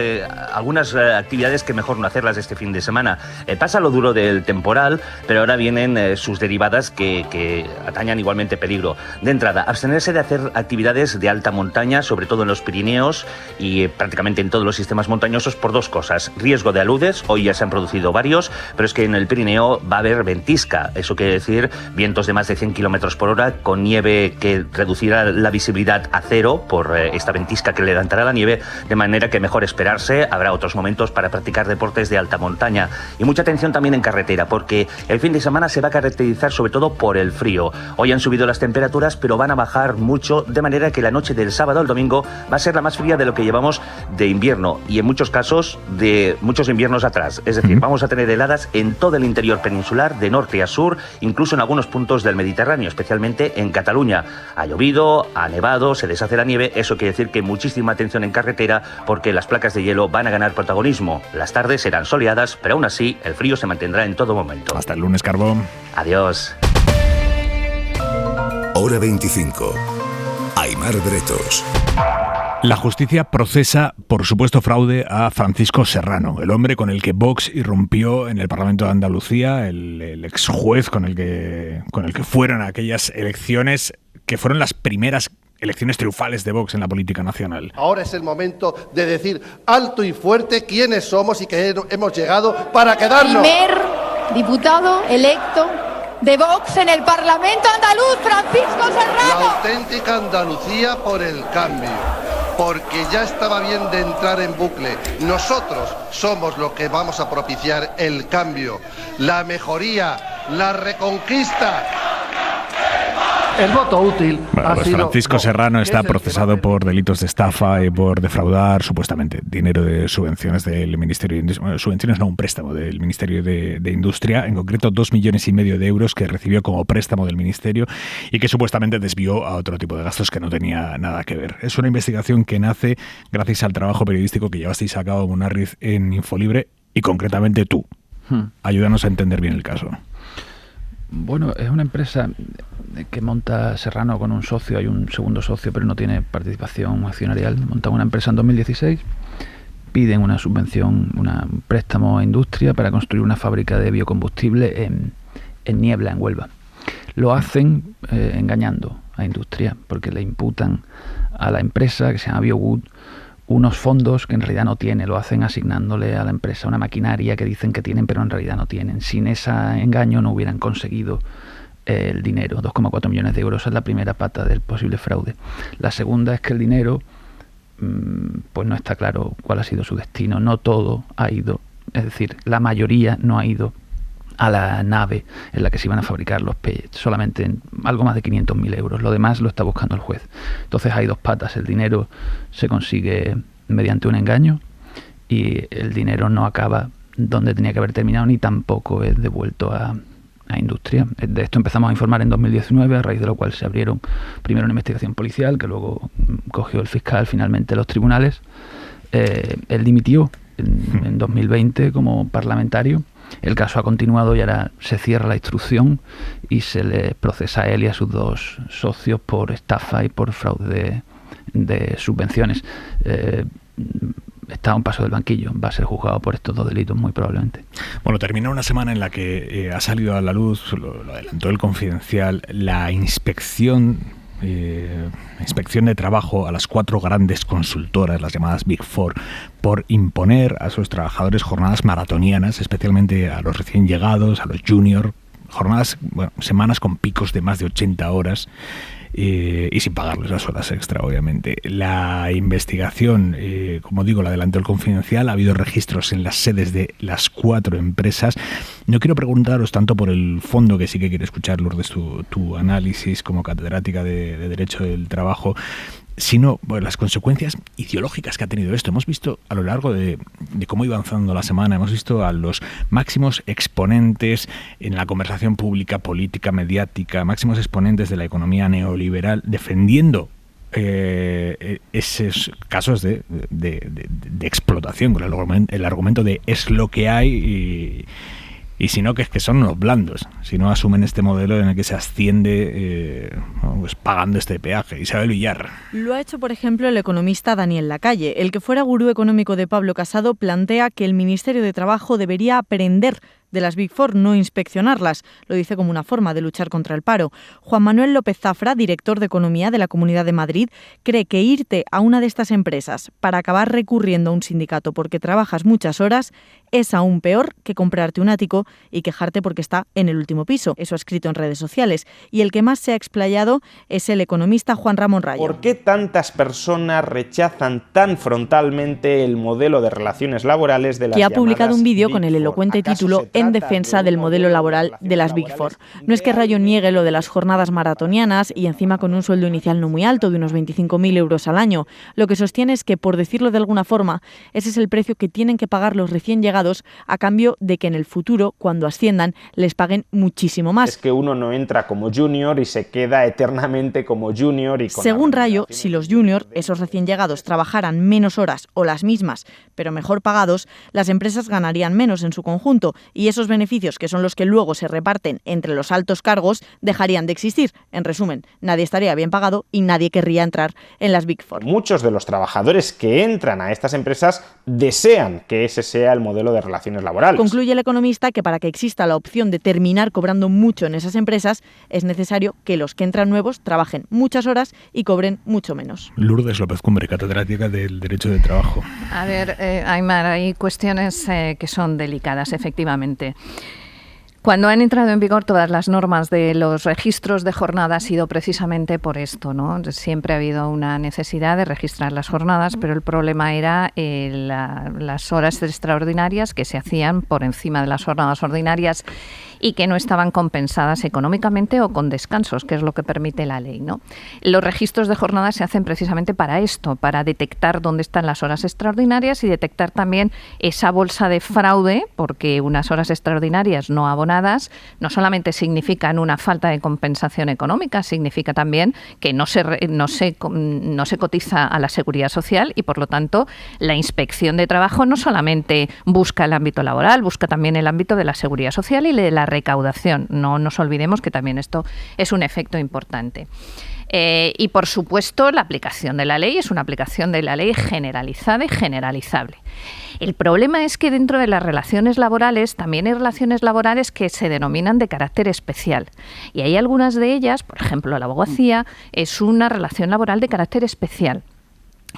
E: algunas actividades que mejor no hacerlas este fin de semana. Pasa lo duro del temporal, pero ahora vienen sus derivadas que atañan igualmente peligro. De entrada, abstenerse de hacer actividades de alta montaña, sobre todo en los Pirineos y prácticamente en todos los sistemas montañosos, por 2 cosas. Riesgo de aludes, hoy ya se han producido varios, pero es que en el Pirineo va a haber ventisca. Eso quiere decir vientos de más de 100 km por hora, con nieve que reducirá la visibilidad a 0 por esta ventisca que levantará la nieve, de manera que mejor esperarse. Habrá otros momentos para practicar deportes de alta montaña. Y mucha atención también en carretera, porque el fin de semana se va a caracterizar sobre todo por el frío. Hoy han subido las temperaturas, pero van a bajar mucho, de manera que la noche del sábado al domingo va a ser la más fría de lo que llevamos de invierno, y en muchos casos de muchos inviernos atrás. Es decir, vamos a tener heladas en todo el interior peninsular, de norte a sur, incluso en algunos puntos del Mediterráneo, especialmente en Cataluña. Ha llovido, ha nevado, se deshace la nieve. Eso quiere decir que muchísima atención en carretera, porque las placas de hielo van a ganar protagonismo. Las tardes serán soleadas, pero aún así el frío se mantendrá en todo momento.
B: Hasta el lunes, Carbón.
E: Adiós.
O: Hora 25. Aimar Bretos.
B: La justicia procesa por supuesto fraude a Francisco Serrano, el hombre con el que Vox irrumpió en el Parlamento de Andalucía, el ex juez con el que fueron aquellas elecciones que fueron las primeras elecciones triunfales de Vox en la política nacional.
G: Ahora es el momento de decir alto y fuerte quiénes somos y que hemos llegado para quedarnos.
Y: Primer diputado electo de Vox en el Parlamento andaluz, Francisco Serrano.
G: La auténtica Andalucía por el cambio. porque ya estaba bien de entrar en bucle. Nosotros somos los que vamos a propiciar el cambio, la mejoría, la reconquista.
H: El voto útil
B: ha sido... Francisco Serrano está procesado por delitos de estafa y por defraudar supuestamente dinero de subvenciones del Ministerio de Industria. Bueno, subvenciones no, un préstamo del Ministerio de Industria, en concreto 2,5 millones de euros que recibió como préstamo del Ministerio y que supuestamente desvió a otro tipo de gastos que no tenía nada que ver. Es una investigación que nace gracias al trabajo periodístico que llevasteis a cabo, Munarriz, en Infolibre y concretamente tú. Ayúdanos a entender bien el caso.
K: Bueno, es una empresa que monta Serrano con un socio, hay un segundo socio, pero no tiene participación accionarial. Montan una empresa en 2016, piden una subvención, un préstamo a industria para construir una fábrica de biocombustible en Niebla, en Huelva. Lo hacen engañando a industria, porque le imputan a la empresa, que se llama BioWood, unos fondos que en realidad no tiene, lo hacen asignándole a la empresa una maquinaria que dicen que tienen, pero en realidad no tienen. Sin ese engaño no hubieran conseguido el dinero, 2,4 millones de euros. Es la primera pata del posible fraude. La segunda es que el dinero, pues no está claro cuál ha sido su destino. No todo ha ido, es decir, la mayoría no ha ido a la nave en la que se iban a fabricar los pellets, solamente en algo más de 500.000 euros. Lo demás lo está buscando el juez. Entonces hay dos patas. El dinero se consigue mediante un engaño y el dinero no acaba donde tenía que haber terminado, ni tampoco es devuelto a industria. De esto empezamos a informar en 2019, a raíz de lo cual se abrieron primero una investigación policial que luego cogió el fiscal finalmente los tribunales. Él dimitió en 2020 como parlamentario. El caso ha continuado y ahora se cierra la instrucción y se le procesa a él y a sus dos socios por estafa y por fraude de subvenciones. Está a un paso del banquillo, va a ser juzgado por estos dos delitos muy probablemente.
B: Bueno, termina una semana en la que ha salido a la luz, lo adelantó el Confidencial, la inspección de trabajo a las 4 grandes consultoras, las llamadas Big Four, por imponer a sus trabajadores jornadas maratonianas, especialmente a los recién llegados, a los juniors, jornadas, semanas con picos de más de 80 horas y sin pagarles las horas extra, obviamente. La investigación, como digo, la adelantó el Confidencial. Ha habido registros en las sedes de las 4 empresas. No quiero preguntaros tanto por el fondo, que sí que quiero escuchar, Lourdes, tu análisis como catedrática de Derecho del Trabajo, sino las consecuencias ideológicas que ha tenido esto. Hemos visto a lo largo de cómo iba avanzando la semana, hemos visto a los máximos exponentes en la conversación pública, política, mediática, máximos exponentes de la economía neoliberal defendiendo esos casos de explotación, con el argumento de es lo que hay y si no, que es que son unos blandos, si no asumen este modelo en el que se asciende pues pagando este peaje. Isabel Villar.
I: Lo ha hecho, por ejemplo, el economista Daniel Lacalle. El que fuera gurú económico de Pablo Casado plantea que el Ministerio de Trabajo debería aprender de las Big Four, no inspeccionarlas. Lo dice como una forma de luchar contra el paro. Juan Manuel López Zafra, director de Economía de la Comunidad de Madrid, cree que irte a una de estas empresas para acabar recurriendo a un sindicato porque trabajas muchas horas es aún peor que comprarte un ático y quejarte porque está en el último piso. Eso ha escrito en redes sociales. Y el que más se ha explayado es el economista Juan Ramón Rayo.
J: ¿Por qué tantas personas rechazan tan frontalmente el modelo de relaciones laborales de las llamadas Big Four? Que ha publicado
I: un vídeo con el elocuente título en defensa del modelo laboral de las Big Four. No es que Rayo niegue lo de las jornadas maratonianas y encima con un sueldo inicial no muy alto, de unos 25.000 euros al año. Lo que sostiene es que, por decirlo de alguna forma, ese es el precio que tienen que pagar los recién llegados a cambio de que en el futuro, cuando asciendan, les paguen muchísimo más.
J: Es que uno no entra como junior y se queda eternamente como junior. Y
I: según Rayo, si los junior, esos recién llegados, trabajaran menos horas o las mismas, pero mejor pagados, las empresas ganarían menos en su conjunto y esos beneficios, que son los que luego se reparten entre los altos cargos, dejarían de existir. En resumen, nadie estaría bien pagado y nadie querría entrar en las Big Four.
J: Muchos de los trabajadores que entran a estas empresas desean que ese sea el modelo de relaciones laborales.
I: Concluye el economista que para que exista la opción de terminar cobrando mucho en esas empresas, es necesario que los que entran nuevos trabajen muchas horas y cobren mucho menos.
B: Lourdes López Cumbre, catedrática del Derecho del Trabajo.
R: A ver, Aimar, hay cuestiones que son delicadas, efectivamente. Cuando han entrado en vigor todas las normas de los registros de jornada ha sido precisamente por esto, ¿no? Siempre ha habido una necesidad de registrar las jornadas, pero el problema era las horas extraordinarias que se hacían por encima de las jornadas ordinarias y que no estaban compensadas económicamente o con descansos, que es lo que permite la ley, ¿no? Los registros de jornada se hacen precisamente para esto, para detectar dónde están las horas extraordinarias y detectar también esa bolsa de fraude, porque unas horas extraordinarias no abonadas no solamente significan una falta de compensación económica, significa también que no se cotiza a la Seguridad Social y, por lo tanto, la Inspección de Trabajo no solamente busca el ámbito laboral, busca también el ámbito de la Seguridad Social y de la recaudación. No nos olvidemos que también esto es un efecto importante. Y, por supuesto, la aplicación de la ley es una aplicación de la ley generalizada y generalizable. El problema es que dentro de las relaciones laborales también hay relaciones laborales que se denominan de carácter especial. Y hay algunas de ellas, por ejemplo, la abogacía, es una relación laboral de carácter especial,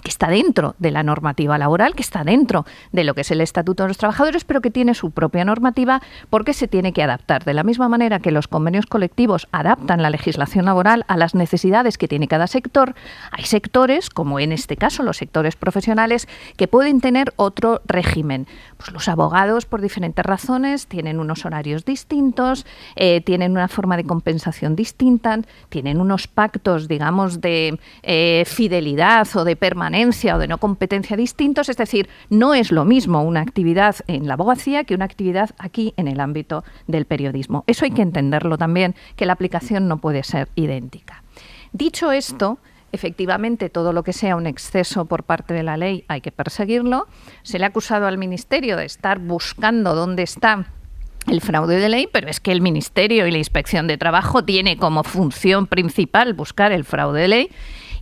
R: que está dentro de la normativa laboral, que está dentro de lo que es el Estatuto de los Trabajadores, pero que tiene su propia normativa porque se tiene que adaptar. De la misma manera que los convenios colectivos adaptan la legislación laboral a las necesidades que tiene cada sector, hay sectores, como en este caso los sectores profesionales, que pueden tener otro régimen. Pues los abogados, por diferentes razones, tienen unos horarios distintos, tienen una forma de compensación distinta, tienen unos pactos, digamos, de fidelidad o de permanencia o de no competencia distintos, es decir, no es lo mismo una actividad en la abogacía que una actividad aquí en el ámbito del periodismo. Eso hay que entenderlo también, que la aplicación no puede ser idéntica. Dicho esto, efectivamente, todo lo que sea un exceso por parte de la ley hay que perseguirlo. Se le ha acusado al Ministerio de estar buscando dónde está el fraude de ley, pero es que el Ministerio y la Inspección de Trabajo tiene como función principal buscar el fraude de ley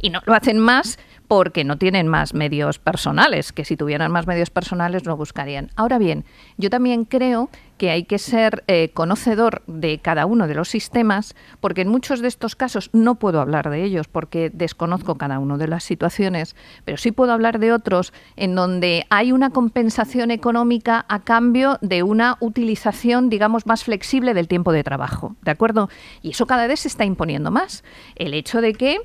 R: y no lo hacen más porque no tienen más medios personales, que si tuvieran más medios personales lo buscarían. Ahora bien, yo también creo que hay que ser conocedor de cada uno de los sistemas, porque en muchos de estos casos no puedo hablar de ellos porque desconozco cada una de las situaciones, pero sí puedo hablar de otros en donde hay una compensación económica a cambio de una utilización, digamos, más flexible del tiempo de trabajo, ¿de acuerdo? Y eso cada vez se está imponiendo más. El hecho de que,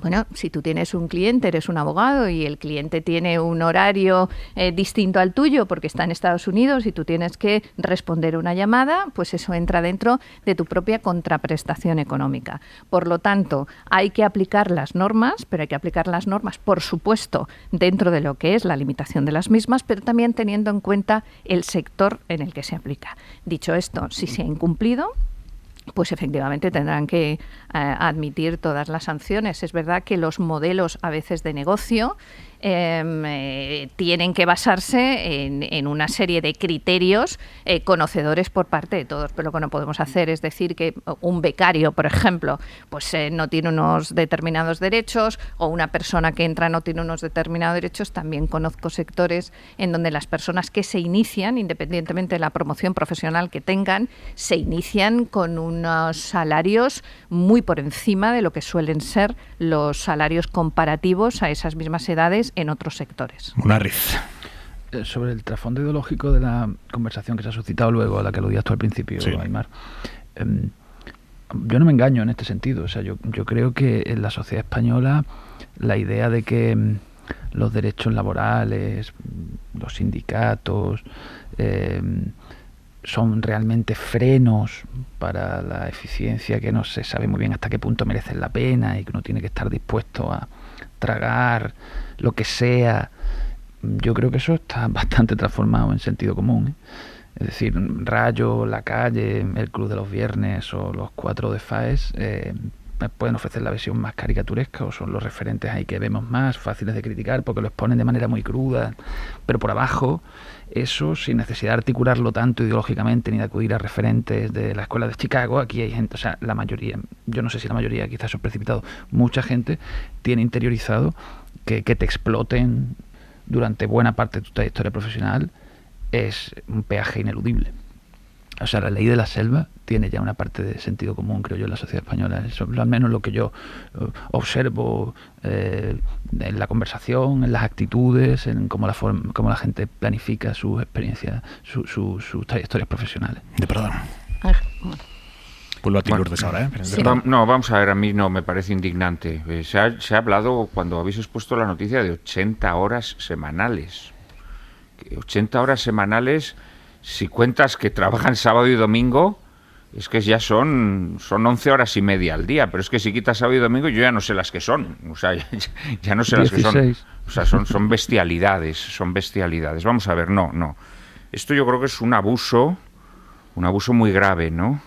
R: bueno, si tú tienes un cliente, eres un abogado y el cliente tiene un horario distinto al tuyo porque está en Estados Unidos y tú tienes que responder una llamada, pues eso entra dentro de tu propia contraprestación económica. Por lo tanto, hay que aplicar las normas, pero hay que aplicar las normas, por supuesto, dentro de lo que es la limitación de las mismas, pero también teniendo en cuenta el sector en el que se aplica. Dicho esto, si se ha incumplido, pues efectivamente tendrán que admitir todas las sanciones. Es verdad que los modelos a veces de negocio tienen que basarse en una serie de criterios conocedores por parte de todos, pero lo que no podemos hacer es decir que un becario, por ejemplo, pues no tiene unos determinados derechos, o una persona que entra no tiene unos determinados derechos. También conozco sectores en donde las personas que se inician, independientemente de la promoción profesional que tengan, se inician con unos salarios muy por encima de lo que suelen ser los salarios comparativos a esas mismas edades en otros sectores.
B: Munarriz.
K: Sobre el trasfondo ideológico de la conversación que se ha suscitado luego, a la que aludías tú al principio, sí, Aimar, yo no me engaño en este sentido. O sea, yo creo que en la sociedad española la idea de que los derechos laborales, los sindicatos, son realmente frenos para la eficiencia, que no se sabe muy bien hasta qué punto merecen la pena y que uno tiene que estar dispuesto a tragar lo que sea. Yo creo que eso está bastante transformado en sentido común, ¿eh? Es decir, Rayo, La Calle, el Club de los Viernes o los 4 de FAES pueden ofrecer la versión más caricaturesca, o son los referentes ahí que vemos más fáciles de criticar porque lo exponen de manera muy cruda, pero por abajo eso, sin necesidad de articularlo tanto ideológicamente ni de acudir a referentes de la escuela de Chicago, aquí hay gente, o sea, la mayoría, yo no sé si la mayoría, quizás eso es precipitado, mucha gente tiene interiorizado que te exploten durante buena parte de tu trayectoria profesional es un peaje ineludible. O sea, la ley de la selva tiene ya una parte de sentido común, creo yo, en la sociedad española. Eso es al menos lo que yo observo en la conversación, en las actitudes, en cómo la gente planifica sus experiencias, sus trayectorias profesionales.
B: De perdón. Vuelvo a ti, Lourdes, ahora, ¿eh?
S: Sí. No, vamos a ver, a mí no, me parece indignante. Se ha hablado, cuando habéis expuesto la noticia, de 80 horas semanales. 80 horas semanales, si cuentas que trabajan sábado y domingo, es que ya son 11 horas y media al día, pero es que si quitas sábado y domingo yo ya no sé las que son, o sea, ya no sé 16. Las que son, o sea, son bestialidades, Vamos a ver, no. Esto yo creo que es un abuso muy grave, ¿no?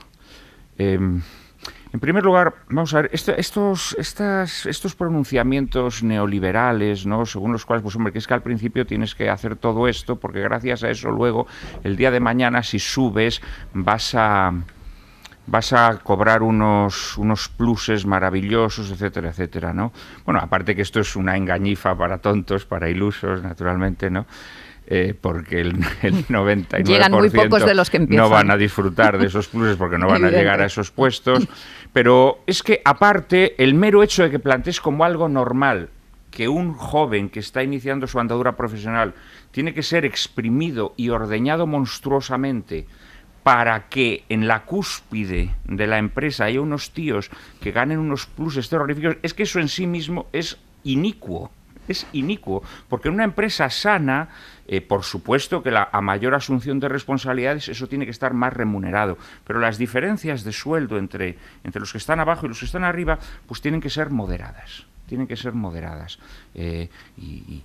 S: En primer lugar, vamos a ver, estos pronunciamientos neoliberales, ¿no? Según los cuales, pues hombre, que es que al principio tienes que hacer todo esto, porque gracias a eso luego, el día de mañana, si subes, vas a cobrar unos pluses maravillosos, etcétera, etcétera, ¿no? Bueno, aparte que esto es una engañifa para tontos, para ilusos, naturalmente, ¿no? Porque el 99%
R: llegan muy pocos de los que empiezan.
S: No van a disfrutar de esos pluses porque no van a llegar a esos puestos. Pero es que, aparte, el mero hecho de que plantees como algo normal que un joven que está iniciando su andadura profesional tiene que ser exprimido y ordeñado monstruosamente para que en la cúspide de la empresa haya unos tíos que ganen unos pluses terroríficos, es que eso en sí mismo es inicuo. Es inicuo, porque en una empresa sana, por supuesto que a mayor asunción de responsabilidades, eso tiene que estar más remunerado, pero las diferencias de sueldo entre los que están abajo y los que están arriba, pues tienen que ser moderadas. Y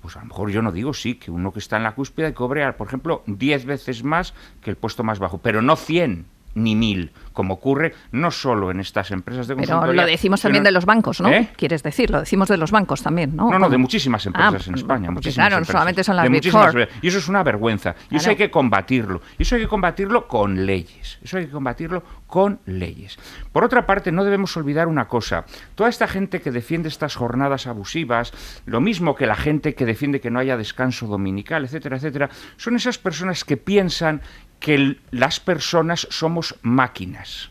S: pues a lo mejor yo no digo, sí, que uno que está en la cúspide cobre, por ejemplo, 10 veces más que el puesto más bajo, pero no 100 ni 1000, como ocurre no solo en estas empresas de consultoría.
R: Pero lo decimos también de los bancos, ¿no? Quieres decir, lo decimos de los bancos también, ¿no?
S: No, de muchísimas empresas en España. Muchísimas
R: claro,
S: empresas,
R: no solamente son las Big Four.
S: Y eso es una vergüenza. Y eso hay que combatirlo. Y eso hay que combatirlo con leyes. Por otra parte, no debemos olvidar una cosa. Toda esta gente que defiende estas jornadas abusivas, lo mismo que la gente que defiende que no haya descanso dominical, etcétera, etcétera, son esas personas que piensan que las personas somos máquinas.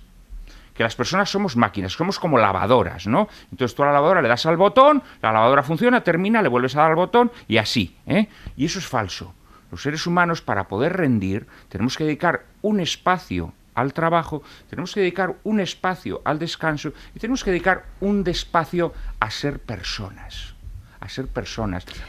S: Somos como lavadoras, ¿no? Entonces tú a la lavadora le das al botón, la lavadora funciona, termina, le vuelves a dar al botón y así, ¿eh? Y eso es falso. Los seres humanos, para poder rendir, tenemos que dedicar un espacio al trabajo, tenemos que dedicar un espacio al descanso y tenemos que dedicar un espacio a ser personas.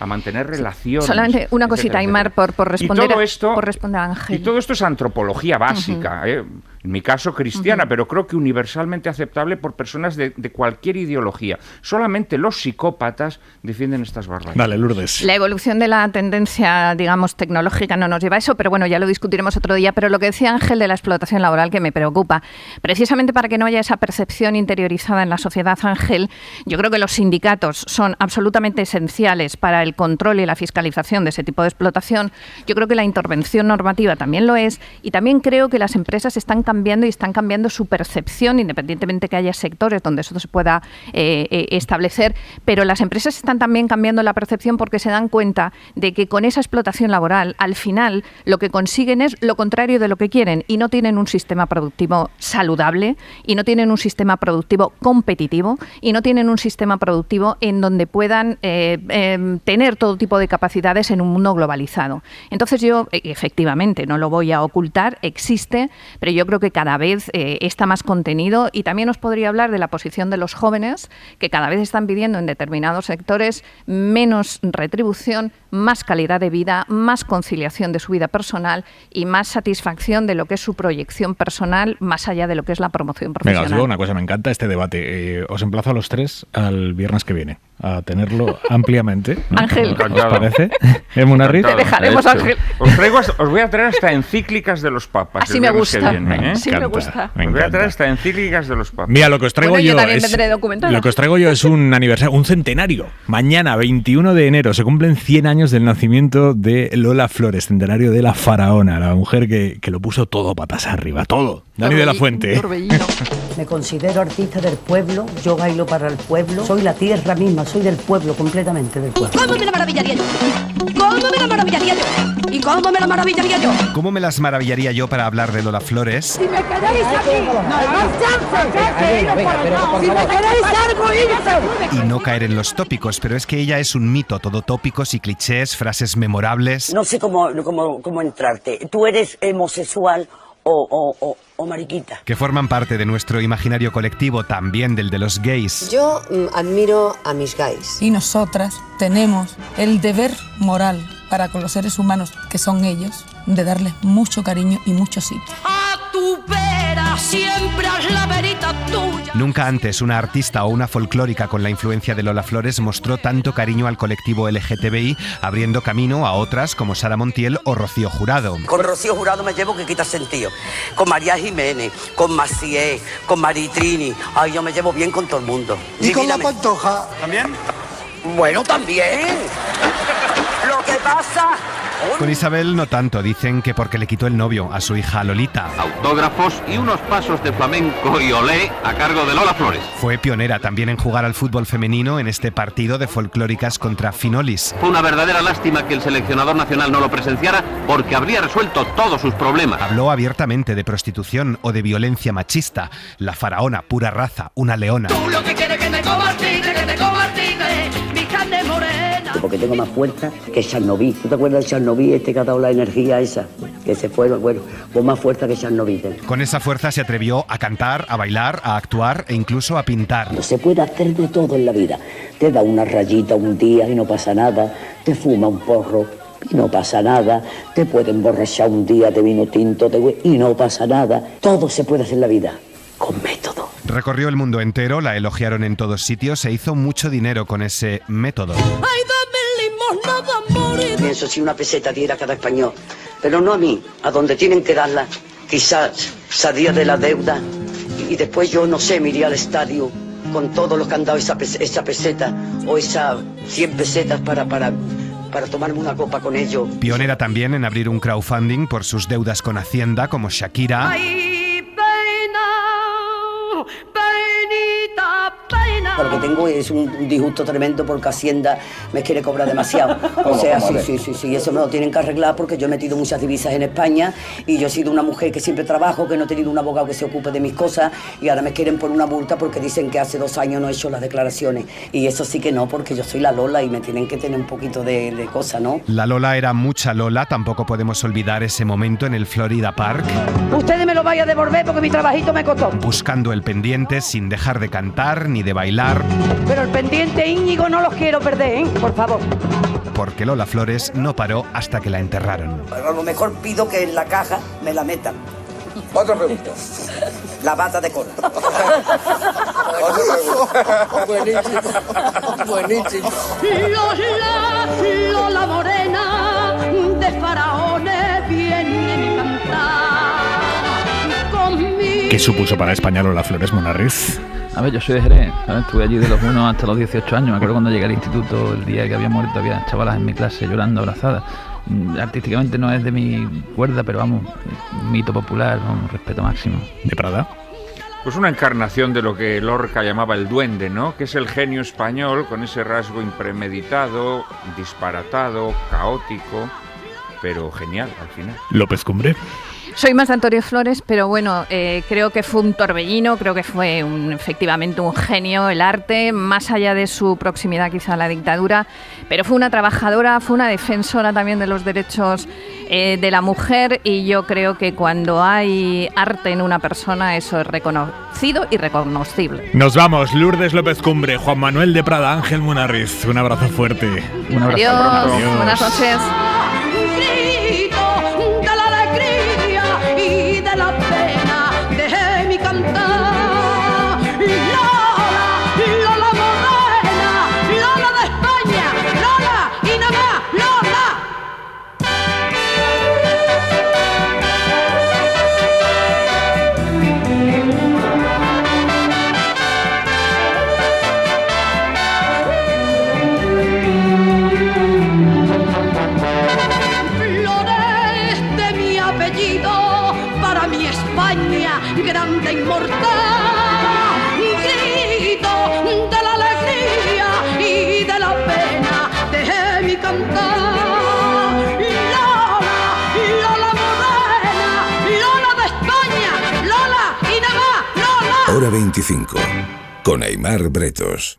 S: A mantener relaciones.
R: Solamente una cosita, Aimar, por responder a Ángel.
S: Y todo esto es antropología básica, en mi caso cristiana, pero creo que universalmente aceptable por personas de cualquier ideología. Solamente los psicópatas defienden estas barbaridades.
B: Dale, Lourdes.
R: La evolución de la tendencia, digamos, tecnológica no nos lleva a eso, pero bueno, ya lo discutiremos otro día. Pero lo que decía Ángel de la explotación laboral, que me preocupa, precisamente para que no haya esa percepción interiorizada en la sociedad, Ángel, yo creo que los sindicatos son absolutamente esenciales para el control y la fiscalización de ese tipo de explotación. Yo creo que la intervención normativa también lo es, y también creo que las empresas están cambiando su percepción, independientemente que haya sectores donde eso se pueda establecer, pero las empresas están también cambiando la percepción porque se dan cuenta de que con esa explotación laboral, al final, lo que consiguen es lo contrario de lo que quieren, y no tienen un sistema productivo saludable, y no tienen un sistema productivo competitivo, y no tienen un sistema productivo en donde puedan tener todo tipo de capacidades en un mundo globalizado. Entonces yo, efectivamente, no lo voy a ocultar, existe, pero yo creo que cada vez está más contenido, y también os podría hablar de la posición de los jóvenes, que cada vez están pidiendo en determinados sectores menos retribución, más calidad de vida, más conciliación de su vida personal y más satisfacción de lo que es su proyección personal, más allá de lo que es la promoción profesional.
B: Venga, os digo una cosa, me encanta este debate. Os emplazo a los tres al viernes que viene a tenerlo ampliamente, ¿no?
R: Ángel,
B: ¿os parece? Munarriz.
R: Te dejaremos, Ángel.
S: Os voy a traer hasta encíclicas de los papas.
R: Así me gusta.
B: Sí,
R: me gusta.
S: Os voy a traer hasta encíclicas de los papas.
B: Mira, lo que os traigo yo es un aniversario, un centenario. Mañana, 21 de enero, se cumplen 100 años del nacimiento de Lola Flores, centenario de la faraona, la mujer que lo puso todo patas arriba, todo. Dani de la Fuente.
L: Me considero artista del pueblo, yo bailo para el pueblo, soy la tierra misma, soy del pueblo, completamente del pueblo.
M: ¿Cómo me la maravillaría yo? ¿Cómo me la maravillaría yo? ¿Y cómo me la maravillaría yo?
N: ¿Cómo me las maravillaría yo para hablar de Lola Flores?
M: Si me queréis aquí, si me queréis algo, irse.
N: Y no caer en los tópicos, pero es que ella es un mito, todo tópicos y clichés, frases memorables.
L: No sé cómo entrarte. ¿Tú eres homosexual o mariquita.
N: Que forman parte de nuestro imaginario colectivo, también del de los gays.
L: Yo admiro a mis gays.
P: Y nosotras tenemos el deber moral para con los seres humanos que son ellos, de darles mucho cariño y mucho sitio.
M: A tu vera siempre haz la verita tuya.
N: Nunca antes una artista o una folclórica con la influencia de Lola Flores mostró tanto cariño al colectivo LGTBI, abriendo camino a otras como Sara Montiel o Rocío Jurado.
L: Con Rocío Jurado me llevo que quita sentido. Con María Jiménez, con Macié, con Maritrini. Ay, yo me llevo bien con todo el mundo.
Q: ¿Y con la Pantoja? ¿También?
L: Bueno, también. Lo que pasa...
N: Con Isabel no tanto, dicen que porque le quitó el novio a su hija Lolita.
T: Autógrafos y unos pasos de flamenco y olé a cargo de Lola Flores.
N: Fue pionera también en jugar al fútbol femenino en este partido de folclóricas contra Finolis.
T: Fue una verdadera lástima que el seleccionador nacional no lo presenciara porque habría resuelto todos sus problemas.
N: Habló abiertamente de prostitución o de violencia machista. La faraona, pura raza, una leona.
M: Tú lo que quieres que te coma el tigre, que te coma el tigre, mi carne morena.
L: Porque tengo más fuerza que Chernobyl. ¿Tú te acuerdas de Chernobyl, que ha dado la energía esa? Que se fue, bueno, con más fuerza que Chernobyl.
N: Con esa fuerza se atrevió a cantar, a bailar, a actuar e incluso a pintar.
L: No se puede hacer de todo en la vida. Te da una rayita un día y no pasa nada. Te fuma un porro y no pasa nada. Te puede emborrachar un día de vino tinto y no pasa nada. Todo se puede hacer en la vida con método.
N: Recorrió el mundo entero, la elogiaron en todos sitios e hizo mucho dinero con ese método.
L: Pienso si una peseta diera a cada español, pero no a mí, a donde tienen que darla, quizás salía de la deuda y después yo no sé, me iría al estadio con todos los que han dado esa peseta o esas 100 pesetas para tomarme una copa con ellos.
N: Pionera también en abrir un crowdfunding por sus deudas con Hacienda, como Shakira.
L: Lo que tengo es un disgusto tremendo porque Hacienda me quiere cobrar demasiado. O sea, sí, eso me lo tienen que arreglar porque yo he metido muchas divisas en España y yo he sido una mujer que siempre trabajo, que no he tenido un abogado que se ocupe de mis cosas y ahora me quieren poner una multa porque dicen que hace 2 años no he hecho las declaraciones. Y eso sí que no, porque yo soy la Lola y me tienen que tener un poquito de cosa, ¿no?
N: La Lola era mucha Lola, tampoco podemos olvidar ese momento en el Florida Park.
M: Ustedes me lo vayan a devolver porque mi trabajito me costó.
N: Buscando el pendiente sin dejar de cantar ni de bailar.
M: Pero el pendiente Íñigo no los quiero perder, ¿eh? Por favor.
N: Porque Lola Flores no paró hasta que la enterraron.
L: A lo mejor pido que en la caja me la metan.
Q: Otra pregunta.
L: La bata de cola.
Q: Buenísimo. Buenísimo.
M: Lola morena de faraones viene mi cantar conmigo.
B: ¿Qué supuso para España Lola Flores, Munarriz?
K: A ver, yo soy de Jerez, ¿sabes? Estuve allí de los 1 hasta los 18 años. Me acuerdo cuando llegué al instituto, el día que había muerto, había chavalas en mi clase llorando, abrazadas. Artísticamente no es de mi cuerda, pero vamos, mito popular, vamos, respeto máximo.
B: ¿De Prada?
S: Pues una encarnación de lo que Lorca llamaba el duende, ¿no? Que es el genio español con ese rasgo impremeditado, disparatado, caótico, pero genial al final.
B: López Cumbre.
R: Soy más de Antonio Flores, pero bueno, creo que fue un torbellino, creo que fue efectivamente un genio, el arte, más allá de su proximidad quizá a la dictadura, pero fue una trabajadora, fue una defensora también de los derechos de la mujer y yo creo que cuando hay arte en una persona eso es reconocido y reconocible.
B: Nos vamos, Lourdes López Cumbre, Juan Manuel de Prada, Ángel Munarriz, un abrazo fuerte.
K: Un abrazo.
R: Adiós. Buenas noches.
M: De la pena dejé mi cantar. Lola morena, Lola de España, Lola y nada más, Lola. Flores de mi apellido para mi España grande e inmortal, grito de la alegría y de la pena dejé mi cantar. Lola, Lola morena, Lola de España, Lola y nada más, Lola.
O: Hora 25, con Aimar Bretos.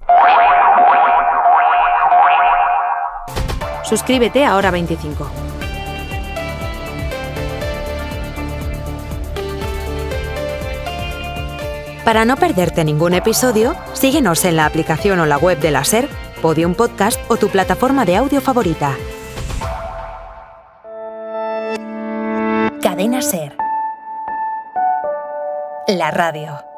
U: Suscríbete a Hora 25.
A: Para no perderte ningún episodio, síguenos en la aplicación o la web de la SER, Podium Podcast o tu plataforma de audio favorita. Cadena SER. La radio.